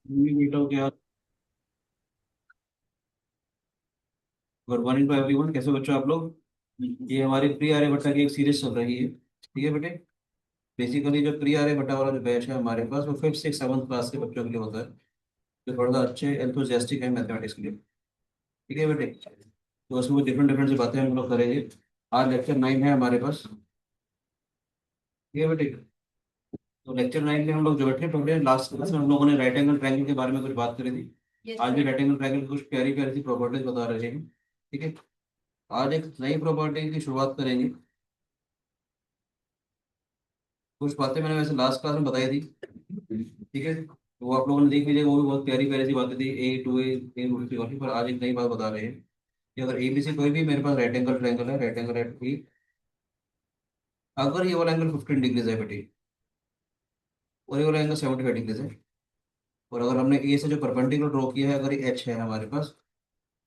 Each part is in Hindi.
बेटा हो क्या। गुड मॉर्निंग टू एवरीवन, कैसे बच्चों आप लोग। ये हमारी प्री आर्यभट्टा की एक सीरीज चल रही है, ठीक है बेटे। बेसिकली जो प्री आर्यभट्टा वाला जो बैच है हमारे पास, वो फिफ्थ सिक्स सेवन्थ क्लास के बच्चों के लिए होता है, जो थोड़ा सा अच्छे एंथुजियास्टिक है मैथमेटिक्स के लिए। ठीक है बेटे, तो उसमें डिफरेंट डिफरेंट सी बातें हम लोग करेंगे। आज लेक्चर 9 है हमारे पास, ठीक है बेटे। तो लेक्चर 9 में हम लोग जो बैठे पढ़े, लास्ट क्लास में हम लोगों ने राइट एंगल ट्रायंगल के बारे में कुछ बात करी थी। आज भी राइट एंगल ट्रायंगल की कुछ प्यारी प्यारी सी प्रॉपर्टीज बता रहे हैं, ठीक है। आज एक नई प्रॉपर्टी की शुरुआत करेंगे। कुछ बातें मैंने वैसे लास्ट क्लास में बताई थी, ठीक है, तो वो आप लोगों ने देख लीजिएगा, वो भी बहुत प्यारी प्यारी सी बातें थी। ए रूट थी वाली, पर आज एक नई बात बता रहे हैं कि अगर ए बी सी कोई भी मेरे पास राइट एंगल ट्रायंगल है, राइट एंगल एट ए, अगर ये वाला एंगल 15 डिग्रीज है बेटी, और ये वाला एंगल 75 डिग्रीज है, और अगर हमने ए से जो परपेंडिकुलर ड्रॉ किया है, अगर ये एच है हमारे पास,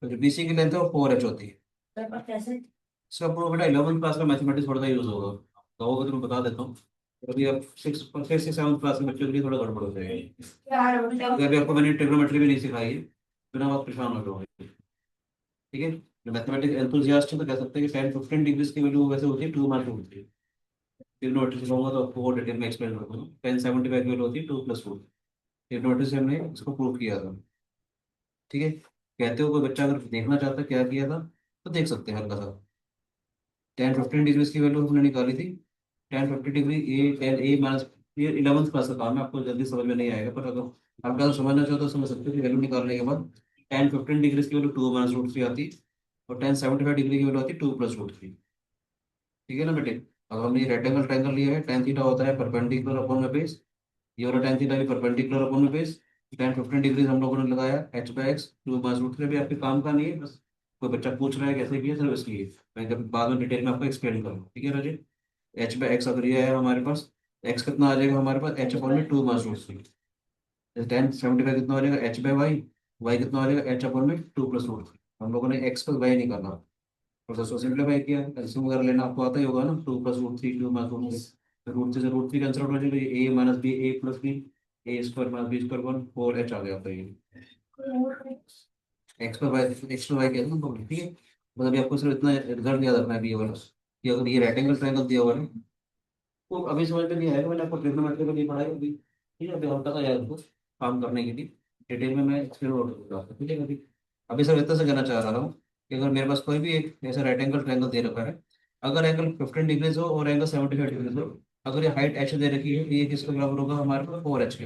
तो जो बी सी की लेंथ है वो 4h होती है। इसका आपको बेटा 11th क्लास का मैथमेटिक्स थोड़ा सा यूज होगा, कहोगे तो मैं बता देता हूँ। तो अभी आप सिक्स सिक्स से सेवन्थ क्लास के बच्चों के लिए थोड़ा गड़बड़ हो जाएगा, क्योंकि अभी आपको मैंने ट्रिग्नोमेट्री भी नहीं सिखाई है, बिना बात परेशान हो जाओगे। ठीक है, जो मैथमेटिक्स एंथुजियास्ट है तो कह सकते हैं कि 10-15 डिग्रीज की वैल्यू वैसे होती है 2 मार्क होती है। ट्रिग्नोमेट्री सिखाऊंगा तो आपको और डिटेल में एक्सप्लेन करूंगा। 1075 की वैल्यू होती है 2+4। ट्रिग्नोमेट्री से हमने इसको प्रूव किया था, ठीक है। कहते हो कोई बच्चा अगर देखना चाहता है क्या किया था, तो देख सकते हैं हल्का सा। 10-15 डिग्रीज की वैल्यू हमने निकाली थी। 10-50 डिग्री, ए माइनस, ये 11th क्लास का काम है, आपको जल्दी समझ में नहीं आएगा, पर अगर हल्का सा समझना चाहो तो समझ सकते हो कि वैल्यू निकालने के बाद 10-15 डिग्रीज की वैल्यू 2 - √3 आती, और 10-75 डिग्री की वैल्यू आती 2+√3। ठीक है ना बेटे। अब हमने ये रेक्टेंगल ट्रायंगल लिया है, टेन थीटा होता है परपेंडिकुलर अपॉन में बेस, ये वाला टेन थीटा भी परपेंडिकुलर अपॉन में बेस। 10-15 डिग्रीज हम लोगों ने लगाया, H/x 2 - √3 भी आपके काम का नहीं है, बस कोई बच्चा पूछ रहा है कैसे किया, सिर्फ इसलिए मैं जब बाद में डिटेल में आपको एक्सप्लेन करूँ, ठीक है राजे। H/x अगर ये है हमारे पास, x कितना आ जाएगा हमारे पास, h अपॉन में 2 - √3। 10-75 कितना हो जाएगा, h/y, y कितना हो जाएगा, h अपॉन में 2+√3। हम लोगों ने x पर y निकाला, और सो सिंप्लीफाई किया, एल्सियम वगैरह लेना आपको आता ही होगा ना, 2+√3, 2 - √3 से √3 कैंसिल आउट हो जाएगा, ये a minus B, a+b, a² - b² 4h आ गया आपका ये। एक्स पर वाई कहते हैं ना, ठीक है। बस अभी आपको सिर्फ इतना रिजल्ट याद रखना है, ये वाला कि अगर ये रेक्टेंगल ट्रायंगल दिया हुआ है, तो अभी समझ में नहीं आएगा, मैंने आपको ट्रिग्नोमेट्री के लिए पढ़ाई अभी, ठीक है। अभी हल्का सा याद रखो काम करने के लिए, डिटेल में मैं एक्सप्लेन और करूँगा, ठीक है। अभी अभी सब इतना से कहना चाह रहा हूँ कि अगर मेरे पास कोई भी एक ऐसा राइट एंगल ट्रायंगल दे रखा है, अगर एंगल 15 डिग्रीज हो और एंगल 75 डिग्रीज हो, अगर ये हाइट एच दे रखी है, तो ये किसके बराबर होगा हमारे पास, 4h के।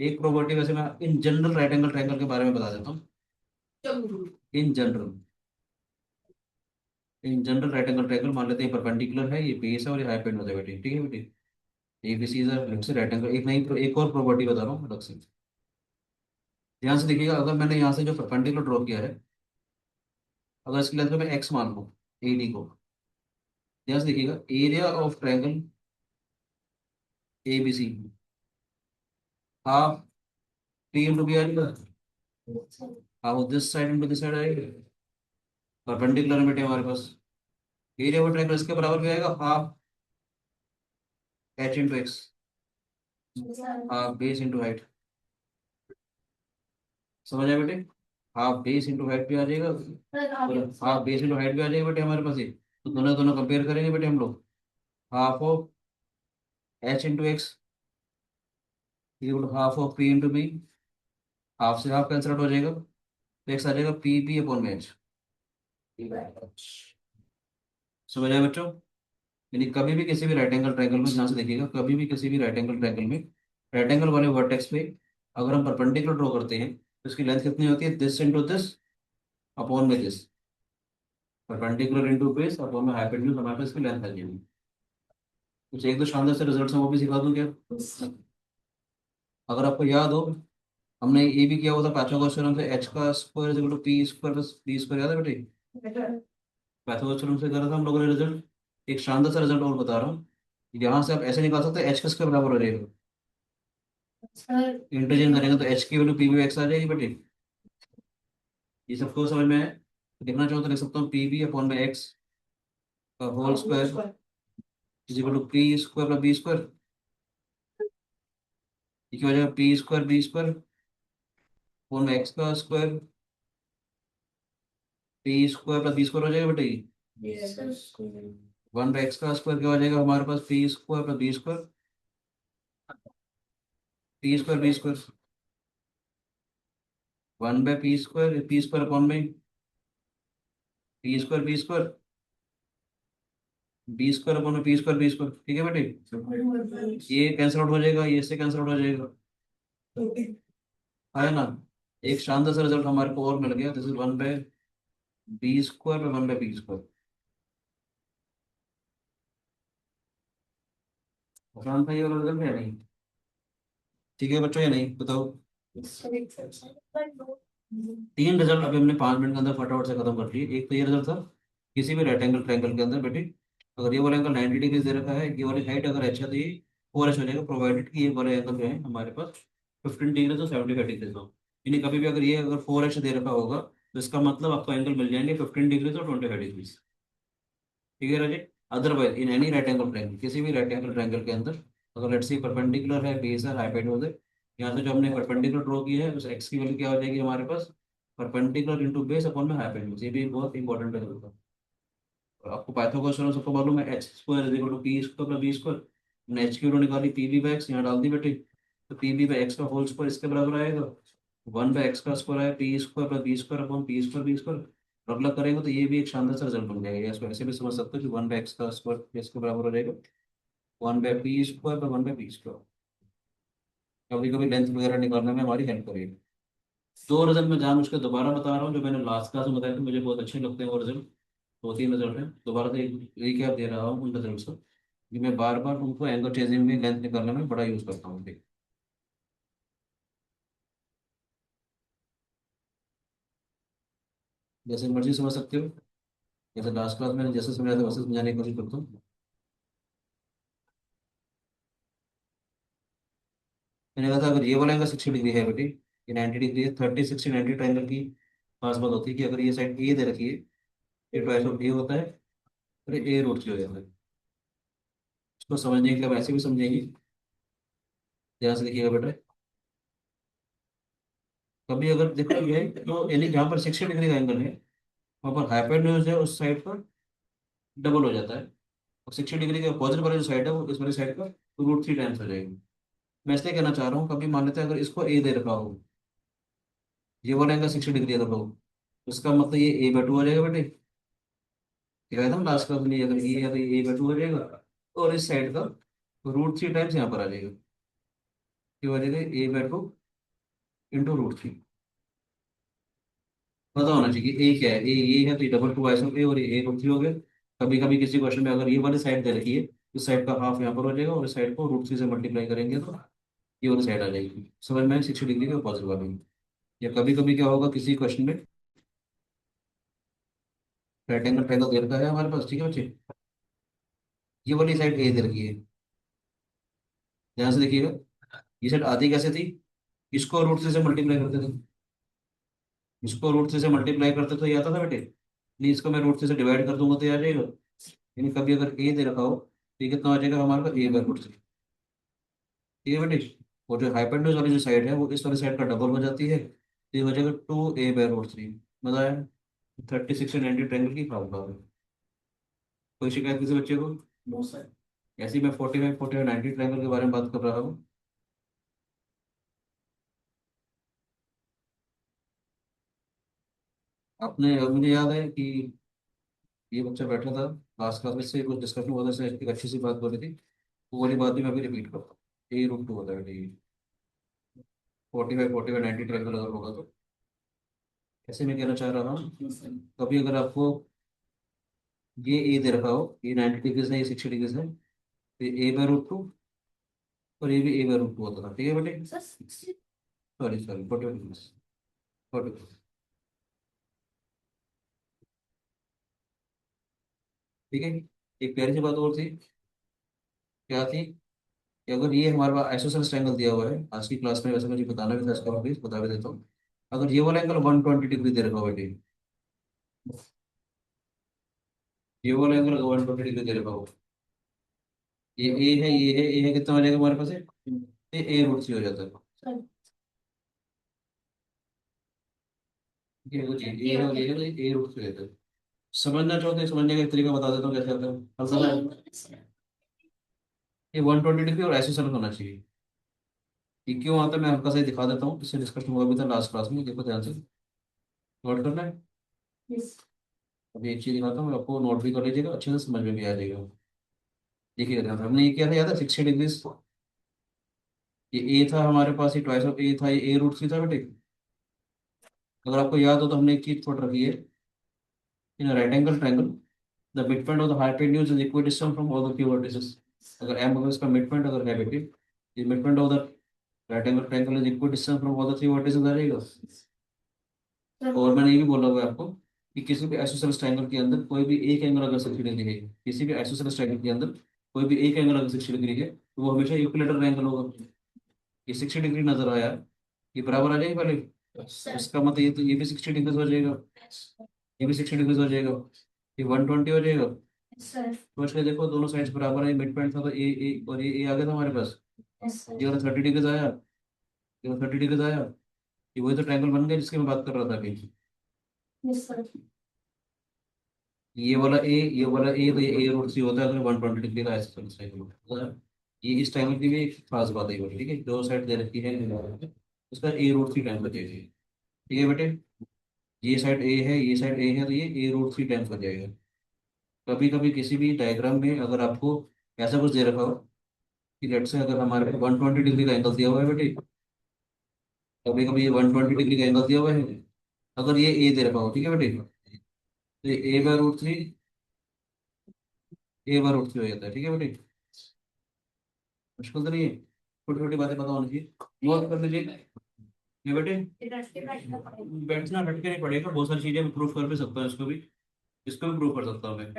एक प्रॉपर्टी वैसे मैं in general right angle triangle के बारे में बता देता हूँ। In general, in general right angle triangle मान लेते हैं परपेंडिकुलर है, ये बेस है और ये हाइपोटेन्यूज हो जाए बेटे, ठीक है बेटे। A B C is let's say right angle. एक नई एक और प्रॉपर्टी बता रहा हूँ अलग से, ध्यान से देखिएगा। अगर मैंने यहाँ से जो परपेंडिकुलर ड्रॉ किया है, अगर इसकी लेंथ को मैं एक्स मान लूँ, ए डी को, ध्यान से देखिएगा, area of triangle A B C half P into B आएगा, half this side into this side आएगा, परपेंडिकुलर में बेटे हमारे पास। एरिया ऑफ ट्रायंगल इसके बराबर भी आएगा, half H into x, half base into height. समझ आया बेटे, हाफ बेस इंटू हाइट भी आ जाएगा, हाफ बेस इंटू हाइट भी आ जाएगा बेटे हमारे पास ये। तो दोनों दोनों कंपेयर करेंगे बेटे हम लोग, half of H into x equal half of P into B, half से हाफ कैंसिल आउट हो जाएगा, तो एक्स आ जाएगा पी बी अपॉन में एच। समझ आया बच्चों। यानी कभी भी किसी भी राइट एंगल ट्रायंगल में, ध्यान से देखिएगा, कभी भी किसी भी राइट एंगल ट्रायंगल में, राइट एंगल वाले वर्टेक्स पे अगर हम परपेंडिकुलर ड्रॉ करते हैं, तो इसकी लेंथ कितनी होती है, दिस इंटू दिस अपॉन में this, perpendicular into base upon में हाइपोटेन्यूज, हमारे पास इसकी लेंथ आ जाएगी। कुछ एक दो शानदार से रिजल्ट हैं वो भी सिखा दूं क्या। अगर आपको याद हो, हमने ये भी किया हुआ था पाइथागोरस थ्योरम से, एच का square is equal to P square plus B square, याद है बेटे। पाइथागोरस थ्योरम से करा था हम लोगों ने रिजल्ट। एक शानदार सा रिजल्ट और बता रहा हूँ, यहाँ से आप ऐसे निकाल सकते हैं, एच का स्क्वायर बराबर हो जाएगा, इंटीजर करेंगे तो एच की वैल्यू पी बी एक्स आ जाएगी बेटे। ये सबको समझ में है, लिखना चाहो तो लिख सकता हूँ, पी बी अपॉन में एक्स का whole square is equal to P square plus B square. ये क्या हो जाएगा, पी स्क्वायर बी स्क्वायर फोन में एक्स का square, P square plus B square हो जाएगा बेटा ये। वन बाई एक्स का स्क्वायर क्या हो जाएगा हमारे पास, P square plus B square, P square B square, one by P square upon में P square B square upon में पी स्क्वायर बी स्क्वायर, ठीक है बेटे। ये कैंसिल आउट हो जाएगा, ये इससे कैंसिल आउट हो जाएगा, है ना। एक शानदार सा रिजल्ट हमारे को और मिल गया, this is one by B square one by B square. आसान था ये वाला रिजल्ट या नहीं? ठीक है बच्चों या नहीं बताओ। तीन रिजल्ट अभी हमने 5 मिनट के अंदर फटाफट से खत्म कर दिए। एक तो ये रिजल्ट था, किसी भी राइट एंगल ट्रायंगल के अंदर बेटे अगर ये वाला एंगल 90 डिग्री दे रखा है, ये वाली हाइट अगर अच्छा तो ये 4h हो जाएगा, प्रोवाइडेड कि ये वाला एंगल जो है हमारे पास 15 डिग्री तो 75 डिग्री हो। यानी कभी भी अगर ये अगर 4h दे रखा होगा तो इसका मतलब आपको एंगल मिल जाएंगे 15 डिग्री और 25 डिग्री। ठीक है Raje. Otherwise in any right angle triangle, किसी भी राइट एंगल ट्रायंगल के अंदर अगर लेट्स से परपेंडिकुलर है, बेस है, हाइपोटेन्यूज है, यहाँ से जो हमने परपेंडिकुलर ड्रॉ किया है उस एक्स की वैल्यू क्या हो जाएगी हमारे पास, परपेंडिकुलर इनटू बेस अपॉन में हाइपोटेन्यूज। ये भी बहुत इंपॉर्टेंट है होता है। और आपको पाइथागोरस थ्योरम सबको मालूम है, H square is equal to P square plus B square. हमने एच की वैल्यू निकाली, पी बी बाई एक्स यहाँ डाल दी बेटे, तो पी बी बाई एक्स का होल स्क्वायर इसके बराबर आएगा, वन बाई एक्स का स्क्वायर है P square plus B square upon P square B square. और अगला करेंगे तो ये भी एक शानदार सा रिजल्ट बन जाएगा, या इसको ऐसे भी समझ सकते हो कि वन बाई एक्स का स्क्वायर इसके बराबर हो जाएगा वन बाई पी स्क्वायर पर वन बाई पी स्क्वायर। कभी कभी लेंथ वगैरह निकालने में हमारी हेल्प करेगी। दो रिजल्ट मैं जान उसके दोबारा बता रहा हूँ, जो मैंने लास्ट क्लास में बताया था, मुझे बहुत अच्छे लगते हैं वो रिजल्ट। दो तीन रिजल्ट है, दोबारा से एक रिकैप दे रहा हूँ उन रिजल्ट का, कि मैं बार बार उनको एंगल चेंजिंग में लेंथ निकालने में बड़ा यूज करता हूँ। देख, जैसे मर्जी समझ सकते हो, जैसे लास्ट क्लास में जैसे समझाया था वैसे समझाने की कोशिश करता हूँ। मैंने कहा था अगर ये वाला एंगल 60 डिग्री है बेटी, ये 90 डिग्री है, 30 60 90 ट्रायंगल की खास बात होती है कि अगर ये साइड ए दे रखी है, ये ट्वाइस ऑफ ए होता है, और ए रूट थ्री हो जाता है। इसको समझने के लिए अब ऐसे भी समझेंगे, ध्यान से देखिएगा बेटा। कभी अगर देखो ये है, तो यानी जहाँ पर 60 डिग्री का एंगल है वहाँ पर हाइपोटेन्यूज है उस साइड पर डबल हो जाता है, और 60 डिग्री के अपोजिट वाली जो साइड है वो इस वाली साइड का रूट थ्री टाइम्स हो जाएगी। मैं इसलिए कहना चाह रहा हूँ, कभी मान लेते हैं अगर इसको ए दे रखा हो, ये वाला एंगल 60 डिग्री अगर हो, तो इसका मतलब ये ए बाय टू हो जाएगा बेटे। ठीक है, था लास्ट क्लास में अगर ये है तो ये ए बाय टू हो जाएगा, और इस साइड का रूट थ्री टाइम्स यहाँ पर आ जाएगा, ये हो जाएगा A by two into root three. पता होना चाहिए ए क्या है, ए ये है तो ये डबल टू आइसम ए, और ये रूट थ्री हो गया। कभी कभी किसी क्वेश्चन में अगर ये वाली साइड दे रखी है, इस साइड का हाफ यहाँ पर हो जाएगा, और इस साइड को रूट थ्री से मल्टीप्लाई करेंगे तो ये वाली साइड आ जाएगी। समझ में 60 डिग्री का पॉजिटिव वाली। या कभी कभी क्या होगा किसी क्वेश्चन में, राइट एंगल ट्रायंगल दे रखा है हमारे पास, ठीक है बच्चे, ये वाली साइड ए दे रखी है, ध्यान से देखिएगा। ये साइड आती कैसे थी, इसको रूट थ्री से मल्टीप्लाई करते थे, इसको रूट थ्री से मल्टीप्लाई करते तो ये आता था बेटे, नहीं इसको मैं रूट थ्री से डिवाइड कर दूंगा तो ये आ जाएगा। यानी कभी अगर ए दे रखा हो तो ये कितना हो जाएगा हमारे पास, ए बाय रूट थ्री। ठीक है बेटे। और जो हाइपोटेन्यूज वाली जो साइड है वो इस वाली साइड का डबल हो जाती है, तो ये हो जाएगा two A by root three. मजा आया। 30 60 90 ट्रायंगल की फार्मूला है। कोई शिकायत किसी बच्चे को? ऐसे ही मैं 45 45 90 ट्रायंगल के बारे में बात कर रहा हूँ। आपने मुझे याद है कि ये बच्चा बैठा था लास्ट क्लास में, से कुछ डिस्कशन वजह से एक अच्छी सी बात बोली थी, वो वाली बात भी मैं भी रिपीट करता हूँ। ए रूट टू होता है बेटे, ये 45 45 90 ट्रायंगल अगर होगा तो, ऐसे मैं कहना चाह रहा हूँ, कभी अगर आपको ये ए दे रखा हो, ये 90 डिग्री है, ये 60 डिग्री है, तो ए बाय रूट टू, और ये भी ए बाय रूट टू होता था। ठीक है बेटे, सॉरी सॉरी 45 डिग्री, 40। ठीक है। एक प्यारी सी बात और थी, क्या थी, कि अगर ये हमारे पास आइसोसेलेस ट्रायंगल दिया हुआ है आज की क्लास में, वैसे मुझे बताना भी था इसका, प्लीज बता भी देता हूँ। अगर ये वाला एंगल 120 डिग्री दे रखा हो बेटे, ये वाला एंगल 120 डिग्री दे रखा हो, ये ए है, ये है, ए है, कितना हो जाएगा हमारे पास है ये ए रूट थ्री हो जाता है। ठीक है, वो चीज ए है और ये है, तो ए रूट थ्री हो जाता है। समझना चाहो तो समझने का एक तरीका बता देता हूँ कैसे आता है। हल समझ ये 120 डिग्री और आइसोसेलेस होना चाहिए। ये क्यों आता है मैं हल्का सा ही दिखा देता हूँ, इससे डिस्कशन हुआ भी था लास्ट क्लास में, देखो ध्यान से नोट करना है। अभी एक चीज दिखाता हूँ आपको, नोट भी कर लीजिएगा, अच्छे से समझ में भी आ जाएगा। देखिए ध्यान से, हमने ये किया था याद है 60 डिग्री। ये ए था हमारे पास, ये ट्वाइस ऑफ ए था, ये ए रूट थ्री था बेटे। अगर आपको याद हो तो हमने एक चीज पढ़ रखी है, in right angle triangle the mid point of the hypotenuse is equidistant from all the three vertices. अगर एम अगर इसका मिड पॉइंट अगर है बेटे, ये mid point of the right angle triangle is equidistant from all the three vertices आ जाएगा। और मैंने ये भी बोला हुआ है आपको कि किसी भी आइसोसेलेस ट्रायंगल के अंदर कोई भी एक एंगल अगर 60 डिग्री है, किसी भी आइसोसेलेस ट्रायंगल के अंदर कोई भी एक एंगल अगर 60 डिग्री है, तो वो हमेशा इक्विलेटरल एंगल होगा। ये 60 डिग्री नजर आया, ये बराबर आ जाएगा पहले, इसका मतलब ये भी 60 डिग्री हो जाएगा, ये भी 60 डिग्री हो जाएगा, ये 120 हो जाएगा। तो इसलिए देखो दोनों साइड्स बराबर है, मिड पॉइंट था तो ए और ये आ गया था हमारे पास। ये वाला 30 डिग्री आया, ये वाला 30 डिग्री आया, ये वही तो ट्रायंगल बन गया जिसकी मैं बात कर रहा था अभी। ये वाला ए, ये वाला ए, तो ये ए रूट थ्री होता है अगर 120 डिग्री का ऐसा ट्रायंगल। ये इस ट्रायंगल की भी एक खास बात है ये वाली, ठीक है, दो साइड दे रखी है, उसका ए रूट थ्री टाइम बचेगी। ठीक है बेटे, ये साइड ए है, ये साइड ए है, तो ये ए रूट थ्री टाइम्स बच जाएगा। कभी कभी किसी भी डायग्राम में अगर आपको ऐसा कुछ दे रखा हो कि लेट से अगर हमारे पास 120 डिग्री का एंगल दिया हुआ है बेटे, कभी कभी ये 120 डिग्री का एंगल दिया हुआ है, अगर ये ए दे रखा हो, ठीक है बेटे, तो ये A by root three, A by root three हो जाता है। ठीक है बेटे, मुश्किल तो नहीं है, छोटी छोटी बातें पता होनी चाहिए, नोट कर लीजिए। ये बेटे बैठना हटके नहीं पड़ेगा, बहुत सारी चीजें प्रूफ कर भी सकता हूँ, इसको भी, इसको भी प्रूफ कर सकता हूँ मैं,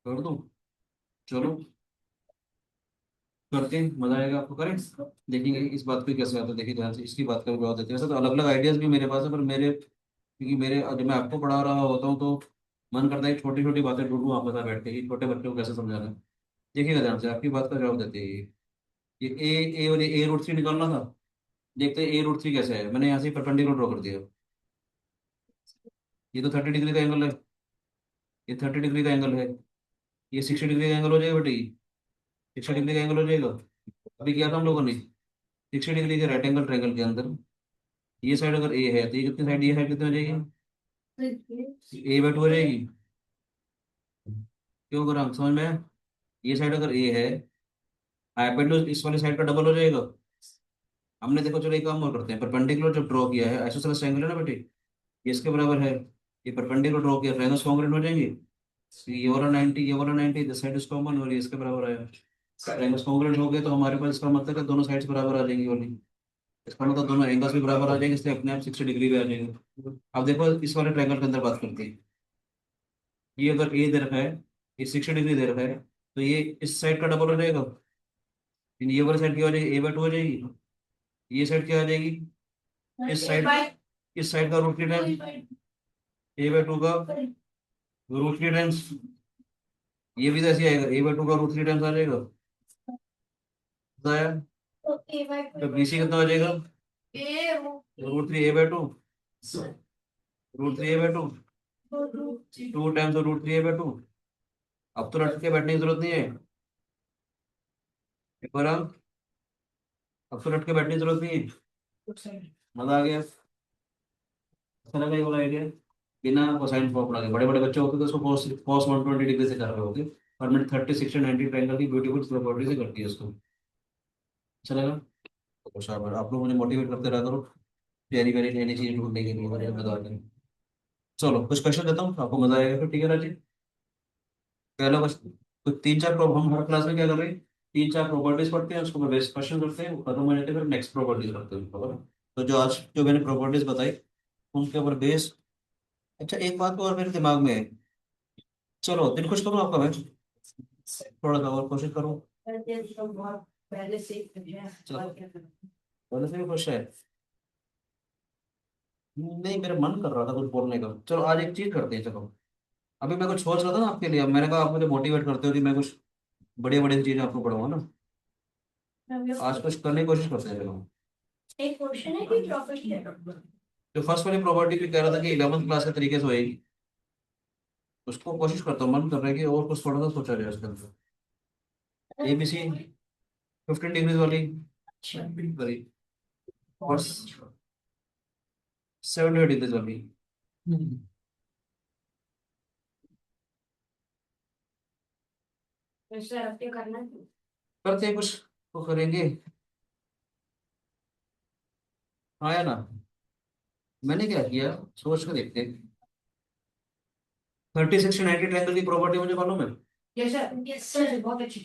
कर दूँ। चलो करते हैं, मजा आएगा आपको, करें देखेंगे इस बात पे कैसे आता है। देखिए ध्यान से, इसकी बात का भी जवाब देते हैं। वैसे तो अलग अलग आइडियाज भी मेरे पास है, पर मेरे क्योंकि मेरे जब मैं आपको पढ़ा रहा होता हूँ तो मन करता है छोटी छोटी बातें ढूंढूं आप बता बैठ के कि छोटे बच्चों को कैसे समझाना है। देखिएगा ध्यान से, आपकी बात का जवाब देते हैं ये ए और ये ए रूट थ्री निकालना था। देखते हैं ए रूट थ्री कैसे है, मैंने यहाँ से परपेंडिकुलर ड्रॉ कर दिया। ये तो 30 डिग्री का एंगल है, ये 30 डिग्री का एंगल है, ये 60 डिग्री का एंगल हो जाएगा बेटे, 60 डिग्री का एंगल हो जाएगा। अभी किया था हम लोगों ने 60 डिग्री के राइट एंगल ट्रायंगल के अंदर, ये साइड अगर ए है तो ये कितनी साइड, ये साइड कितनी हो जाएगी, ए बाय टू हो जाएगी। क्यों करा समझ में आया? ये साइड अगर ए है, हाइपोटेन्यूज इस वाली साइड का डबल हो जाएगा। हमने देखो चलो एक काम और करते हैं, परपेंडिकुलर जब ड्रॉ किया है आइसोसेलेस ट्रायंगल है ना बेटे, ये इसके बराबर है, ये परपेंडिकुलर ड्रॉ किया, ट्रायंगल्स कॉन्ग्रुएंट हो जाएंगे। तो ये वाला 90, ये वाला 90, दिस साइड इज कॉमन और ये इसके बराबर आया, ट्रायंगल्स कॉन्ग्रुएंट हो गए, तो हमारे पास इसका मतलब है दोनों साइड्स बराबर आ जाएंगी वाली, इसका मतलब दोनों एंगल्स भी बराबर आ जाएंगे, इसलिए अपने आप 60 डिग्री पे आ जाएंगे। अब देखो इस वाले ट्रायंगल के अंदर बात करते हैं, ये अगर ए दे रखा है, ये 60 डिग्री दे रखा है, तो ये इस साइड का डबल हो जाएगा, यानी ये वाली साइड क्या हो जाएगी, ए बाय टू हो जाएगी। ये साइड क्या आ जाएगी, इस साइड, इस साइड का root three times A by two का रूट थ्री टाइम्स, ये भी तो ऐसे ही आएगा, ए बाय टू का रूट थ्री टाइम्स आ जाएगा, तो आया। तो बीसी कितना हो जाएगा, root three A by two, root three A by two, two times root three A by two. अब तो रट के बैठने की जरूरत नहीं है, एक बार अब तो रट के बैठने की जरूरत नहीं है। मजा आ गया, अच्छा लगा ये वाला आइडिया। बिना कोसाइन फॉर्मूला के बड़े बड़े बच्चे होते तो उसको कॉस कॉस 120 डिग्री से कर रहे होते, और मैंने 30 60 90 ट्रायंगल की ब्यूटीफुल प्रॉपर्टी से करती है उसको। अच्छा लगा, तो शाबाश, आप लोग मुझे मोटिवेट करते रहा करो, प्यारी प्यारी नई नई चीजें ढूंढने के लिए मुझे बता दें। चलो कुछ क्वेश्चन देता हूँ, आपको मजा आएगा फिर, ठीक है राजी। पहला क्वेश्चन, तो तीन चार हम हर क्लास में क्या कर रहे हैं, तीन चार प्रॉपर्टीज पढ़ते हैं, उसको बेस्ट क्वेश्चन करते हैं, वो खत्म हो जाते हैं, फिर नेक्स्ट प्रॉपर्टीज करते हैं, खबर है? तो जो आज जो मैंने प्रॉपर्टीज बताई उनके ऊपर बेस। अच्छा एक बात तो और मेरे दिमाग में है, चलो दिल खुश करूँ आपका मैं, थोड़ा सा और कोशिश करूँ। चलो पहले से भी खुश है, नहीं मेरा मन कर रहा था कुछ बोलने का। चलो आज एक चीज करते हैं, चलो अभी मैं कुछ सोच रहा था ना आपके लिए, अब मैंने कहा आप मुझे मोटिवेट करते हो कि मैं कुछ बढ़िया बढ़िया चीजें आपको पढ़ाऊंगा ना। आज कुछ करने की कोशिश करते हैं लोग। एक क्वेश्चन है कि प्रॉपर्टी है। जो फर्स्ट वाली प्रॉपर्टी भी कह रहा था कि 11th क्लास के तरीके से होएगी, उसको कोशिश करता हूँ, मन कर रहा है कि और कुछ थोड़ा सा सोचा जाए उसके अंदर। एबीसी 15 डिग्रीज वाली करी और 70 डिग्रीज वाली। वैसे आपके करना है। करते हैं कुछ तो करेंगे। आया ना, मैंने क्या किया, सोच कर देखते हैं। 30, 60, 90 ट्रायंगल की प्रॉपर्टी मुझे मालूम है। यस सर, बहुत अच्छी।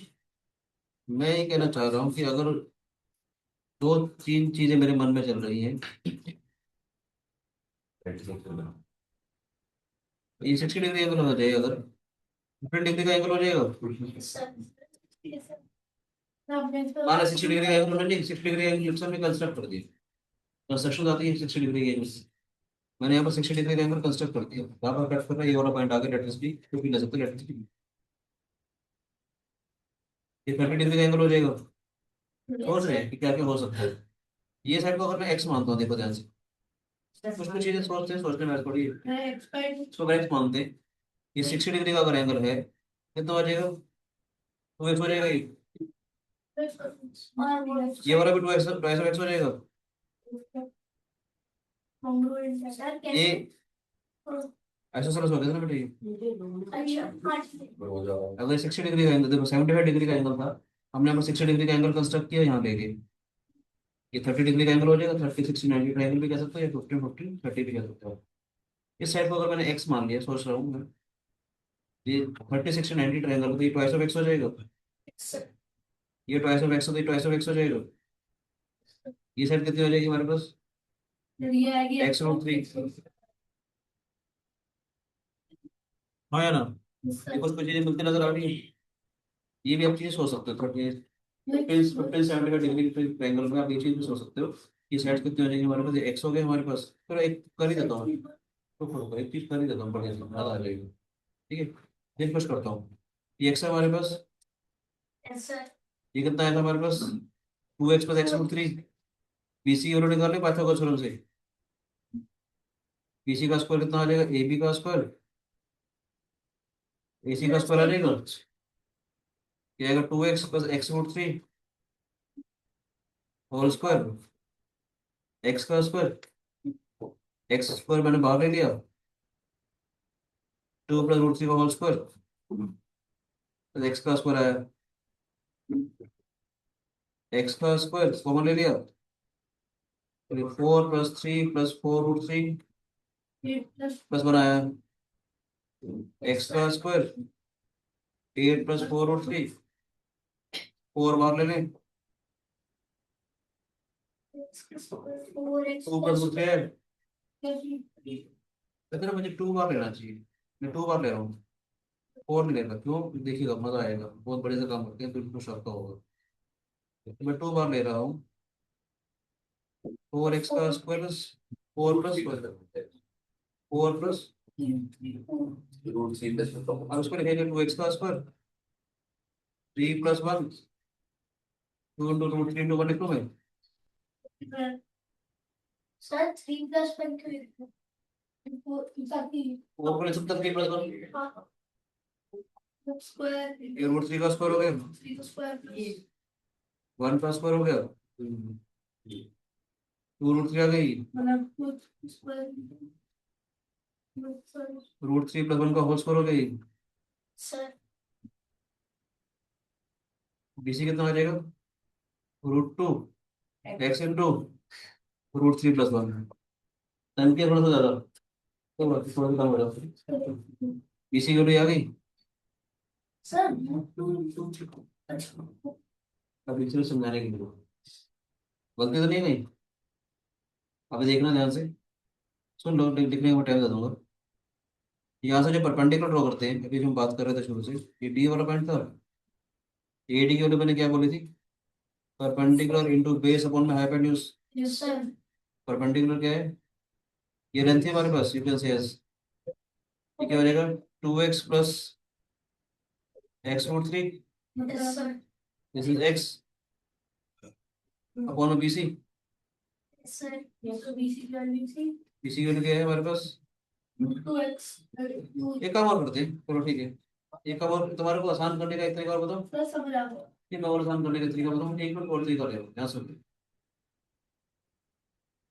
मैं ये कहना चाह रहा हूँ कि अगर दो तीन चीजें मेरे मन में चल रही हैं, ये 60 डिग्री एंगल हो जाएगा, अगर 15 डिग्री का एंगल हो जाएगा। सर यस सर, आपने तो माना 60 डिग्री का एंगल मैंने 60 डिग्री एंगल में कंस्ट्रक्ट कर दिया। कंस्ट्रक्शन आती है 60 डिग्री एंगल। मैंने यहाँ पर 60 डिग्री एंगल कंस्ट्रक्ट कर दिया, यहाँ पर कट कर रहा है, ये वाला पॉइंट आगे लेट अस बी, क्योंकि ले सकते लेट अस बी। ये 30 डिग्री का एंगल हो जाएगा। सोच रहे हैं कि क्या क्या हो सकता है। ये साइड को अगर मैं एक्स मानता हूँ, देखो ध्यान से, कुछ कुछ चीजें सोचते हैं, सोचने में थोड़ी इसको एक्स मानते हैं। ये 60 डिग्री का अगर एंगल है, कितना हो जाएगा, 2x हो जाएगा। ये वाला भी 2x, 2x हो जाएगा। ये आइसोसेलेस हो गया था ना बेटा ये। अगर 60 डिग्री का एंगल, देखो 75 डिग्री का एंगल था, हमने यहाँ पर 60 डिग्री का एंगल कंस्ट्रक्ट किया यहाँ लेके, ये 30 डिग्री का एंगल हो जाएगा। 30, 60, 90 ट्रायंगल भी कह सकते हो, या 15, 15, 30 भी कह सकते हो। इस साइड को अगर मैंने एक्स मान लिया, सोच रहा हूँ मैं, ये 30, 60, 90 ट्रायंगल, तो ये ट्वाइस ऑफ एक्स हो जाएगा। ये ट्वाइस ऑफ एक्स, तो ये ट्वाइस ऑफ एक्स हो जाएगा। ये साइड कितनी हो जाएगी हमारे पास, x√3। हाँ या ना, ये कुछ कुछ चीजें मिलती नजर आ रही है। ये भी आप चीज सोच सकते हो, 15, 15, 75 डिग्री ट्रायंगल में आप ये चीज भी सोच सकते हो। ये साइड कितनी हो जाएगी हमारे पास, एक्स हो गया हमारे पास। चलो एक कर ही देता हूँ, तो एक चीज कर ही देता हूँ, बढ़िया से याद आ जाएगी। ठीक है, फिर कुछ करता हूँ। ये एक्स है हमारे पास, ये कितना आया था हमारे पास, 2x + x√3। बीसी यूनिट निकालने पाइथागोरस से। बीसी का स्क्वायर कितना आ जाएगा, ए बी का स्क्वायर, ए सी का स्क्वायर आ जाएगा। ये आएगा 2x + x√3 whole square, x का स्क्वायर, एक्स स्क्वायर मैंने बाहर ले लिया, 2 + √3 का होल स्क्वायर, एक्स का स्क्वायर आया, एक्स का स्क्वायर कॉमन ले लिया, 4 + 3 + 4√3 प्लस बनाया, एक्स का स्क्वायर 8 + 4√3, 4 बार ले लें, 2 + 3 है। लेकिन मुझे 2 बार लेना चाहिए, मैं 2 बार ले रहा हूँ, 4 नहीं ले रहा। क्यों, देखिएगा मजा आएगा, बहुत बड़े से काम करते हैं तो इनको शौक होगा। तो मैं 2 बार ले रहा हूँ, 4x का स्क्वायर 4 + 4 + अब उसको लिखेंगे 2x का स्क्वायर 3 + 1, 2 × √3 × 1 लिखूँ मैं। सर 3 + 1 क्यों? 4 को लिख सकता 3 + 1, स्क्वायर ये √3 का स्क्वायर हो गया, 1 का स्क्वायर हो गया, 2 √3 आ गई, √3 + 1 का होल स्क्वायर हो गई। सर बीसी कितना आ जाएगा, √2 x × √3 + 1, टन के थोड़ा सा ज्यादा, तो थोड़ा सा कम हो जाएगा। बीसी की वैल्यू आ गई। सर अब इसमें समझाने के लिए गलती तो नहीं गई, अभी देखना ध्यान से, सुन लो, लिखने में टाइम दे दूंगा। यहाँ से जो परपेंडिकुलर ड्रॉ करते हैं, अभी जो हम बात कर रहे थे शुरू से, ये डी वाला पॉइंट था, ए डी की वैल्यू मैंने क्या बोली थी, परपेंडिकुलर इंटू बेस अपॉन में हाइपोटेन्यूज। Yes sir. परपेंडिकुलर क्या है, ये लेंथ है हमारे पास, यू कैन से यस। ये क्या हो जाएगा, 2x + x√3, yes sir. This is x, upon में बीसी। सर ये तो बीसी की वैल्यू थी बीसी की क्या है हमारे पास? 2x 2 एक काम और करते हैं, चलो ठीक है, एक काम और तुम्हारे को आसान करने का एक तरीका और बताओ। सर समझ आ गया नहीं, मैं और आसान करने का तरीका बताऊँ, मुझे एक मिनट और तरीका ले यहाँ सुन।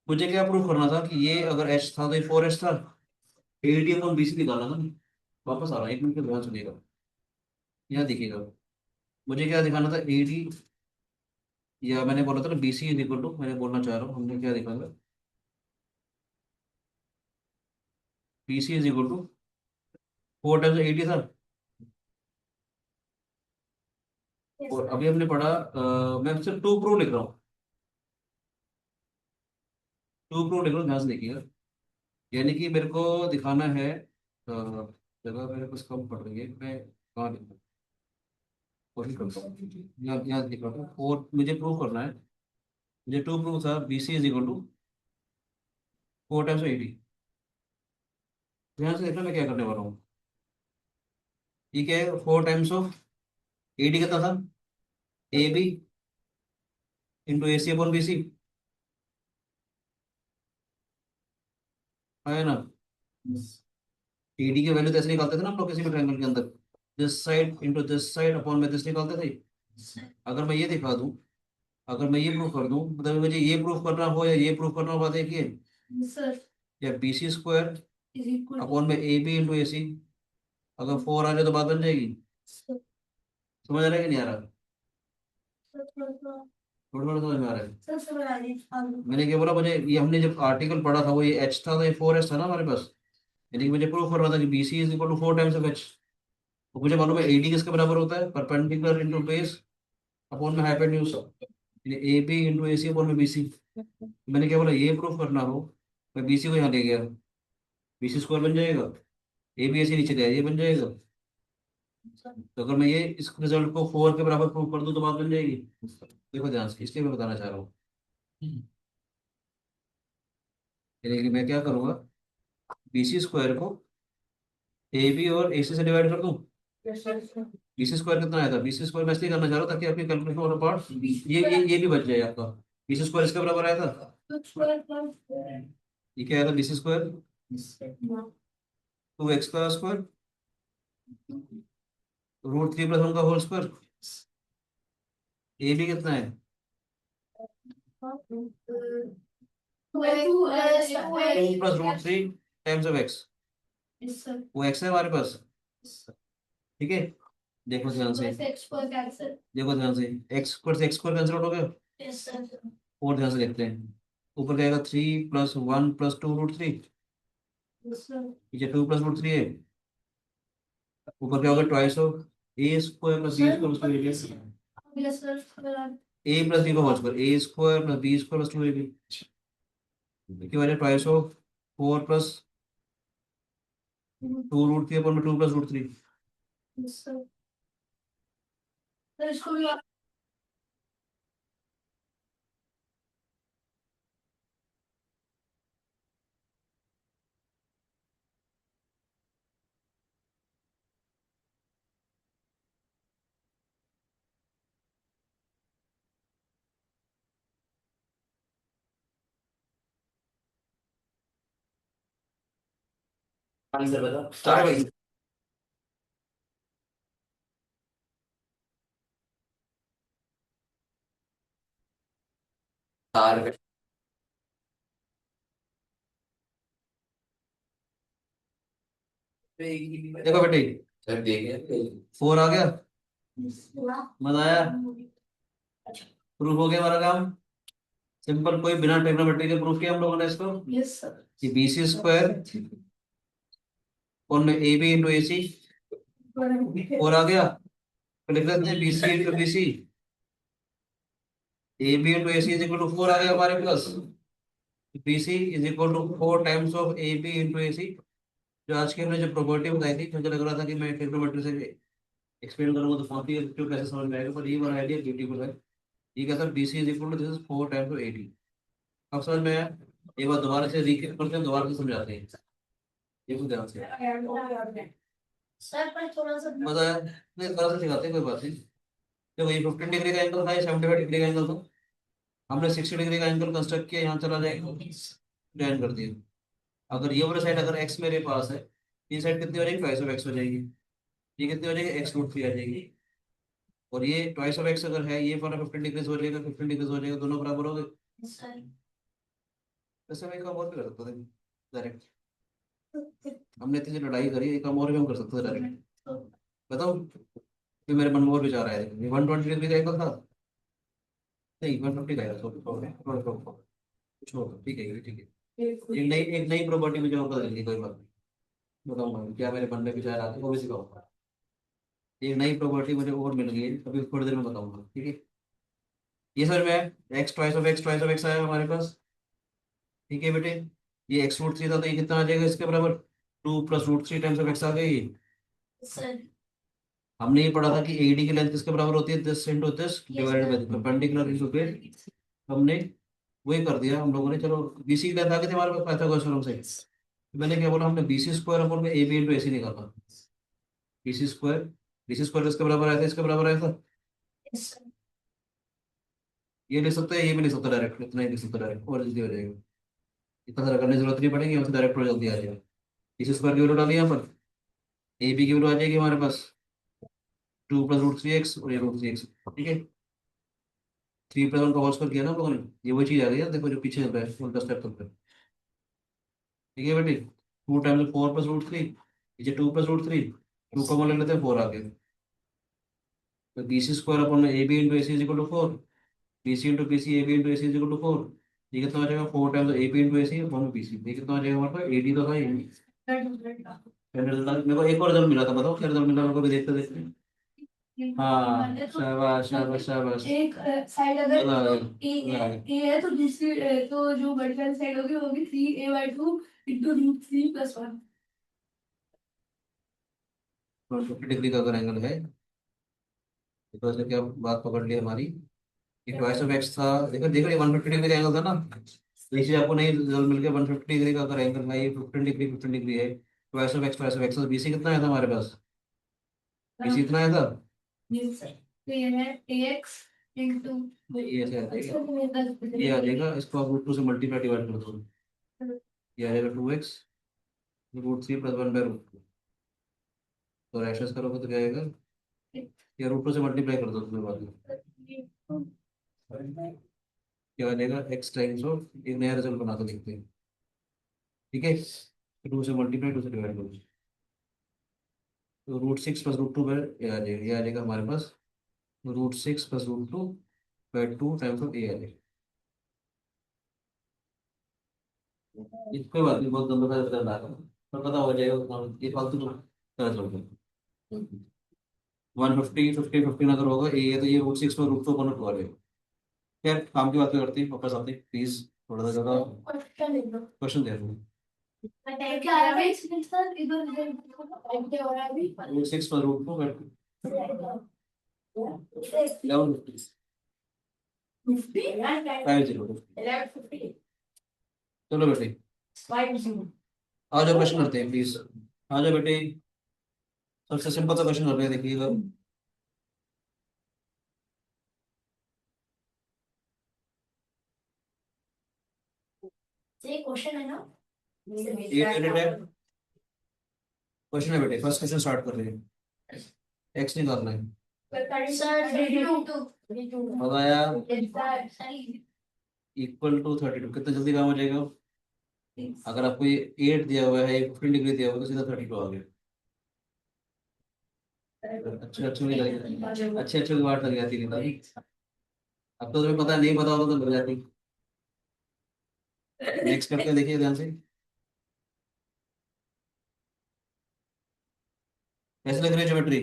मुझे क्या प्रूव करना था कि ये अगर एच था तो ये 4h था, एटी अपॉन बीसी निकालना था। वापस आ रहा है, एक मिनट के ध्यान सुनिएगा, यहाँ देखिएगा। मुझे क्या दिखाना था, एटी, या मैंने बोला था ना बीसी इज इक्वल टू, मैंने बोलना चाह रहा हूँ, हमने क्या दिखाना, BC is equal to 4 times AT था। Yes, और sir. अभी हमने पढ़ा, मैं सिर्फ टू प्रूव लिख रहा हूँ, टू प्रूव लिख रहा हूँ, ध्यान से देखिएगा। यानी कि मेरे को दिखाना है, जगह मेरे पास कम पड़ रही है, मैं कहाँ लिखूँ, कोशिश करता हूँ, यहाँ यहाँ लिख रहा हूँ, और मुझे प्रूव करना है, मुझे टू प्रूव था B C is equal to 4 times 80। ध्यान से देखना मैं क्या करने वाला हूँ। ठीक है, 4 टाइम्स ऑफ 80 कितना था, A B into A C upon B C, है ना। 80 की वैल्यू तो ऐसे निकालते थे ना हम लोग किसी भी ट्रायंगल के अंदर, this side into this side upon में दिस निकालते थे। अगर मैं ये दिखा दूं, अगर मैं ये प्रूव कर दूं, मतलब मुझे ये प्रूव करना हो या ये प्रूव करना हो, बात एक ही है, Sir या B C square is equal to upon में ए बी इंटू ए सी, अगर 4 आ जाए तो बात बन जाएगी। sir, समझ आ रहा है कि नहीं आ रहा? sir, sir, थोड़ा थोड़ा समझ में आ रहा है। sir, समझ आ रही है मैंने क्या बोला, मुझे ये हमने जब आर्टिकल पढ़ा था वो ये एच था, तो ये 4h था ना हमारे पास, यानी कि मुझे प्रूव कर रहा था कि B C is equal to 4 times of H. तो मुझे मालूम है एडी किसके बराबर होता है, परपेंडिकुलर इंटू बेस अपॉन में hypotenuse, A B into A C upon में बी सी। मैंने क्या बोला, ये प्रूफ करना हो, मैं बी सी को यहाँ ले गया, बी सी स्क्वायर बन जाएगा, ए बी ए सी नीचे गया, ये बन जाएगा। तो अगर मैं ये इस रिजल्ट को 4 के बराबर प्रूव कर दूं तो बात बन जाएगी। देखो ध्यान से, इसलिए मैं बताना चाह रहा हूँ, यानी कि मैं क्या करूंगा, बी सी स्क्वायर को ए बी और ए सी से डिवाइड कर दूं। Yes, sir, sir. B C square कितना आया था, बी सी स्क्वायर मैं इसलिए करना चाह रहा हूँ ताकि आपकी कैलकुलेशन वाला पार्ट ये भी बच जाए आपका। बी सी स्क्वायर इसके बराबर आया था, Square plus square. ये क्या आया था, B C square No. 2x का स्क्वायर रूट 3 + 1 का होल स्क्वायर। ए बी कितना है, 2 + √3 times of x, Yes, sir. वो एक्स है हमारे पास, ठीक है। देखो ध्यान से, X square cancel. देखो ध्यान से, एक्स स्क्वायर से एक्स स्क्वायर कैंसिल आउट हो गया। Yes, sir. और ध्यान से देखते हैं, ऊपर क्या आएगा, 3 + 1 + 2 √3, Yes, sir. नीचे 2 + √3 है, ऊपर क्या होगा, twice of A square plus B square plus 2ab, Yes, sir. A plus B का whole square, A square plus B square plus 2ab की वजह ट्वाइस ऑफ 4 + 2 √3 अपॉन में 2 + √3। Yes, sir. सर इसको भी आंसर बता स्टार्ट भाई। तार देखो बेटे, सर देखिए 4 आ गया, मजा आया, प्रूफ हो गया हमारा काम। सिंपल, कोई बिना ट्रिग्नोमेट्री के प्रूफ किया हम लोगों ने इसको, यस सर कि बी सी स्क्वायर और में ए बी इंटू ए सी 4 आ गया, तो लिख देते हैं B C into B C, A B into A C is equal to 4 आ गया हमारे पास, B C is equal to 4 times of A B into A C. जो आज की हमने जो प्रॉपर्टी बताई थी, मुझे लग रहा था कि मैं ट्रिग्नोमेट्री से एक्सप्लेन करूंगा तो काफी तो कैसे समझ में आएगा, पर ये वाला आइडिया ब्यूटीफुल है। ये कहता है B C is equal to this is 4 times of 80। अब समझ में आया, एक बार दोबारा से रिकेप करते हैं, दोबारा से समझाते हैं, ये तो ध्यान से, सर पर थोड़ा सा मजा आया, नहीं दोबारा से सिखाते हैं, कोई बात नहीं। देखो ये 15 डिग्री का एंगल था, ये 75 डिग्री का एंगल था, हमने 60 डिग्री का एंगल कंस्ट्रक्ट किया, यहाँ चला जाएगा, डैन कर दिया। अगर ये वाला साइड अगर एक्स मेरे पास है, ये साइड कितनी हो जाएगी, ट्वाइस ऑफ एक्स हो जाएगी। ये कितनी हो जाएगी, एक्स रूट 3 आ जाएगी। और ये ट्वाइस ऑफ एक्स अगर है, ये वाला 15 डिग्री हो जाएगा, 15 डिग्री हो जाएगा, दोनों बराबर हो गए। सर वैसे मैं एक काम और भी कर सकता था डायरेक्ट। हमने इतनी सी लड़ाई करी, एक काम और भी हम कर सकते थे डायरेक्ट। बताओ, कि मेरे मन में और विचार आया, ये 120 डिग्री का एंगल था, नहीं 150 का है, कुछ और ठीक है, ये ठीक है। एक नई प्रॉपर्टी मुझे और पता चली, कोई बात नहीं, बताऊंगा क्या मेरे मन में विचार आते हैं, वो भी सिखाऊंगा। एक नई प्रॉपर्टी मुझे और मिल गई है, अभी थोड़ी देर में बताऊंगा, ठीक है। ये सर मैं एक्स ट्वाइस ऑफ एक्स आया हमारे पास, ठीक है बेटे। ये एक्स रूट 3 था, तो ये कितना आ जाएगा इसके बराबर, 2 + √3 टाइम्स ऑफ एक्स आ गई। सर हमने ये पढ़ा था कि एडी की लेंथ किसके बराबर होती है, 10 × 10 divided by perpendicular into base. हमने वही कर दिया हम लोगों ने, चलो बीसी की लेंथ आ गई थी हमारे पास पाइथागोरस थ्योरम से। तो मैंने क्या बोला, हमने बीसी स्क्वायर अपॉन में ए बी इंटू ए सी निकाला। बीसी स्क्वायर किसके बराबर आया था, इसके बराबर आया था। ये लिख सकते हैं, ये भी लिख सकते डायरेक्ट, इतना ही लिख सकते डायरेक्ट, और जल्दी हो जाएगा। इतना सारा करने की जरूरत नहीं पड़ेगी, हमसे डायरेक्ट और जल्दी आ जाएगा। बीसी स्क्वायर की वैल्यू डाली यहाँ पर, ए बी की वैल्यू आ जाएगी हमारे पास 2 + √3x, और ये √3x, ठीक है। 3 + 1 का होल स्क्वायर किया ना हम लोगों ने, ये वही चीज आ गई है, देखो जो पीछे चल रहा है उल्टा स्टेप चल रहा है, ठीक है बेटी। 2 × 4 + √3, ये 2 + √3, 2 का मान लेते हैं, 4 आ गया। तो BC square upon A B into A C is equal to 4, BC into B C, A B into A C is equal to 4। ये कितना हो जाएगा, 4 times A B into A C upon B C, ये कितना हो जाएगा हमारे पास, एडी तो था ये। रिजल्ट मेरे को एक और रिजल्ट मिला था, बताओ क्या रिजल्ट मिला मेरे को भी, देखते देखते। हाँ शाबाश शाबाश शाबाश, एक साइड अगर चलो ए है तो दूसरी तो जो वर्टिकल साइड होगी वो होगी 3a/2 इंटू √3 + 1। 50 डिग्री का अगर एंगल है, तो ऐसे क्या बात पकड़ ली हमारी, कि ट्वाइस ऑफ एक्स था, देखो देखो ये 150 डिग्री का एंगल था ना। तो इसे आपको नहीं रिजल्ट मिल गया, 150 डिग्री का अगर एंगल है, ये 15 डिग्री 15 डिग्री है, ट्वाइस ऑफ एक्स तो बीसी कितना आया था हमारे पास, बीसी इतना आया था। तो ये है ax इंटू ये ऐसे आ जाएगा, ये आ जाएगा, इसको आप √2 से मल्टीप्लाई डिवाइड कर दो, ये आ जाएगा 2x √3 + 1/√2। तो रैशनस करोगे तो क्या आएगा, ये √2 से मल्टीप्लाई कर दो तुम्हें बाद में, क्या आ जाएगा, x टाइम्स ऑफ, एक नया रिजल्ट बना के देखते हैं, ठीक है। 2 से मल्टीप्लाई, 2 से डिवाइड करो, तो √6 + √2 पर ये आ जाएगा हमारे पास, √6 + √2/2 टाइम्स ऑफ ए आ जाएगा। ये कोई बात नहीं, बहुत गंदा सा रिजल्ट आ रहा है, पर पता हो जाएगा उतना, ये फालतू तो पता चल गया। 150 50 15 अगर होगा ए है, तो ये √6 + √2 बना टू आ जाएगा। यार काम की बात करते हैं, वापस आते हैं प्लीज, थोड़ा सा ज्यादा क्वेश्चन लिख दो। क्वेश्चन दे रहा क्या आ रहा है इसमें सर, इधर इधर क्या हो रहा है अभी? हूँ। 6 + √2 50 1150। चलो बेटे, 5 आ जाओ क्वेश्चन करते हैं प्लीज, आ जाओ बेटे। सबसे सिंपल सा क्वेश्चन करते हैं, देखिएगा। ये क्वेश्चन है ना? 8 है, क्वेश्चन है बेटे, फर्स्ट क्वेश्चन स्टार्ट कर रहे हैं, एक्स निकालना है। सर 32 बताया, =32, कितना जल्दी काम हो जाएगा। अगर आपको ये 8 दिया हुआ है, 15 डिग्री दिया हुआ है, तो सीधा 32 आ गया। अच्छे अच्छे की लगी, अच्छे अच्छे की बात लग जाती नहीं। अब तो तुम्हें पता नहीं पता होता तो लग जाती। नेक्स्ट करते हैं, देखिए ध्यान से, कैसे लग रही है ज्योमेट्री।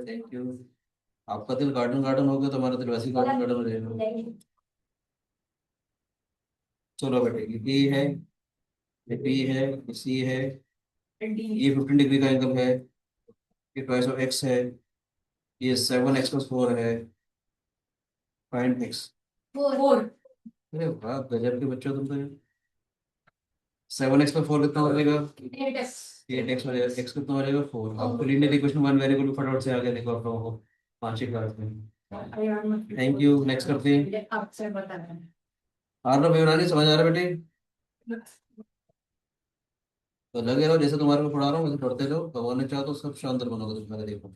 Thank you. आपका दिल गार्डन गार्डन हो गया, तो हमारा दिल वैसे ही गार्डन गार्डन हो जाएगा। चलो बेटे, ये ए है, ये बी है, ये सी है, ये 15 डिग्री का एंगल है, ये ट्वाइस ऑफ एक्स है, ये 7x + 4 है, फाइंड एक्स। फोर अरे वाह, गजब के बच्चों तुम तो। 7x + 4 कितना हो जाएगा, 8x हो जाएगा, x कितना हो जाएगा 4। आपको लीनियर इक्वेशन 1 वेरिएबल फटाफट से आ गया, देखो आप लोगों को। 5 ही क्लास में। थैंक थैंक यू, नेक्स्ट करते हैं। आपसे बता रहे आर्नव युनानी समझ आ रहा है बेटे? हैं। तो लगे रहो, जैसे तुम्हारे को पढ़ा रहा हूँ वैसे पढ़ते रहो, भगवान ने चाहा तो सब शानदार बनोगे तुम, मेरे देखो।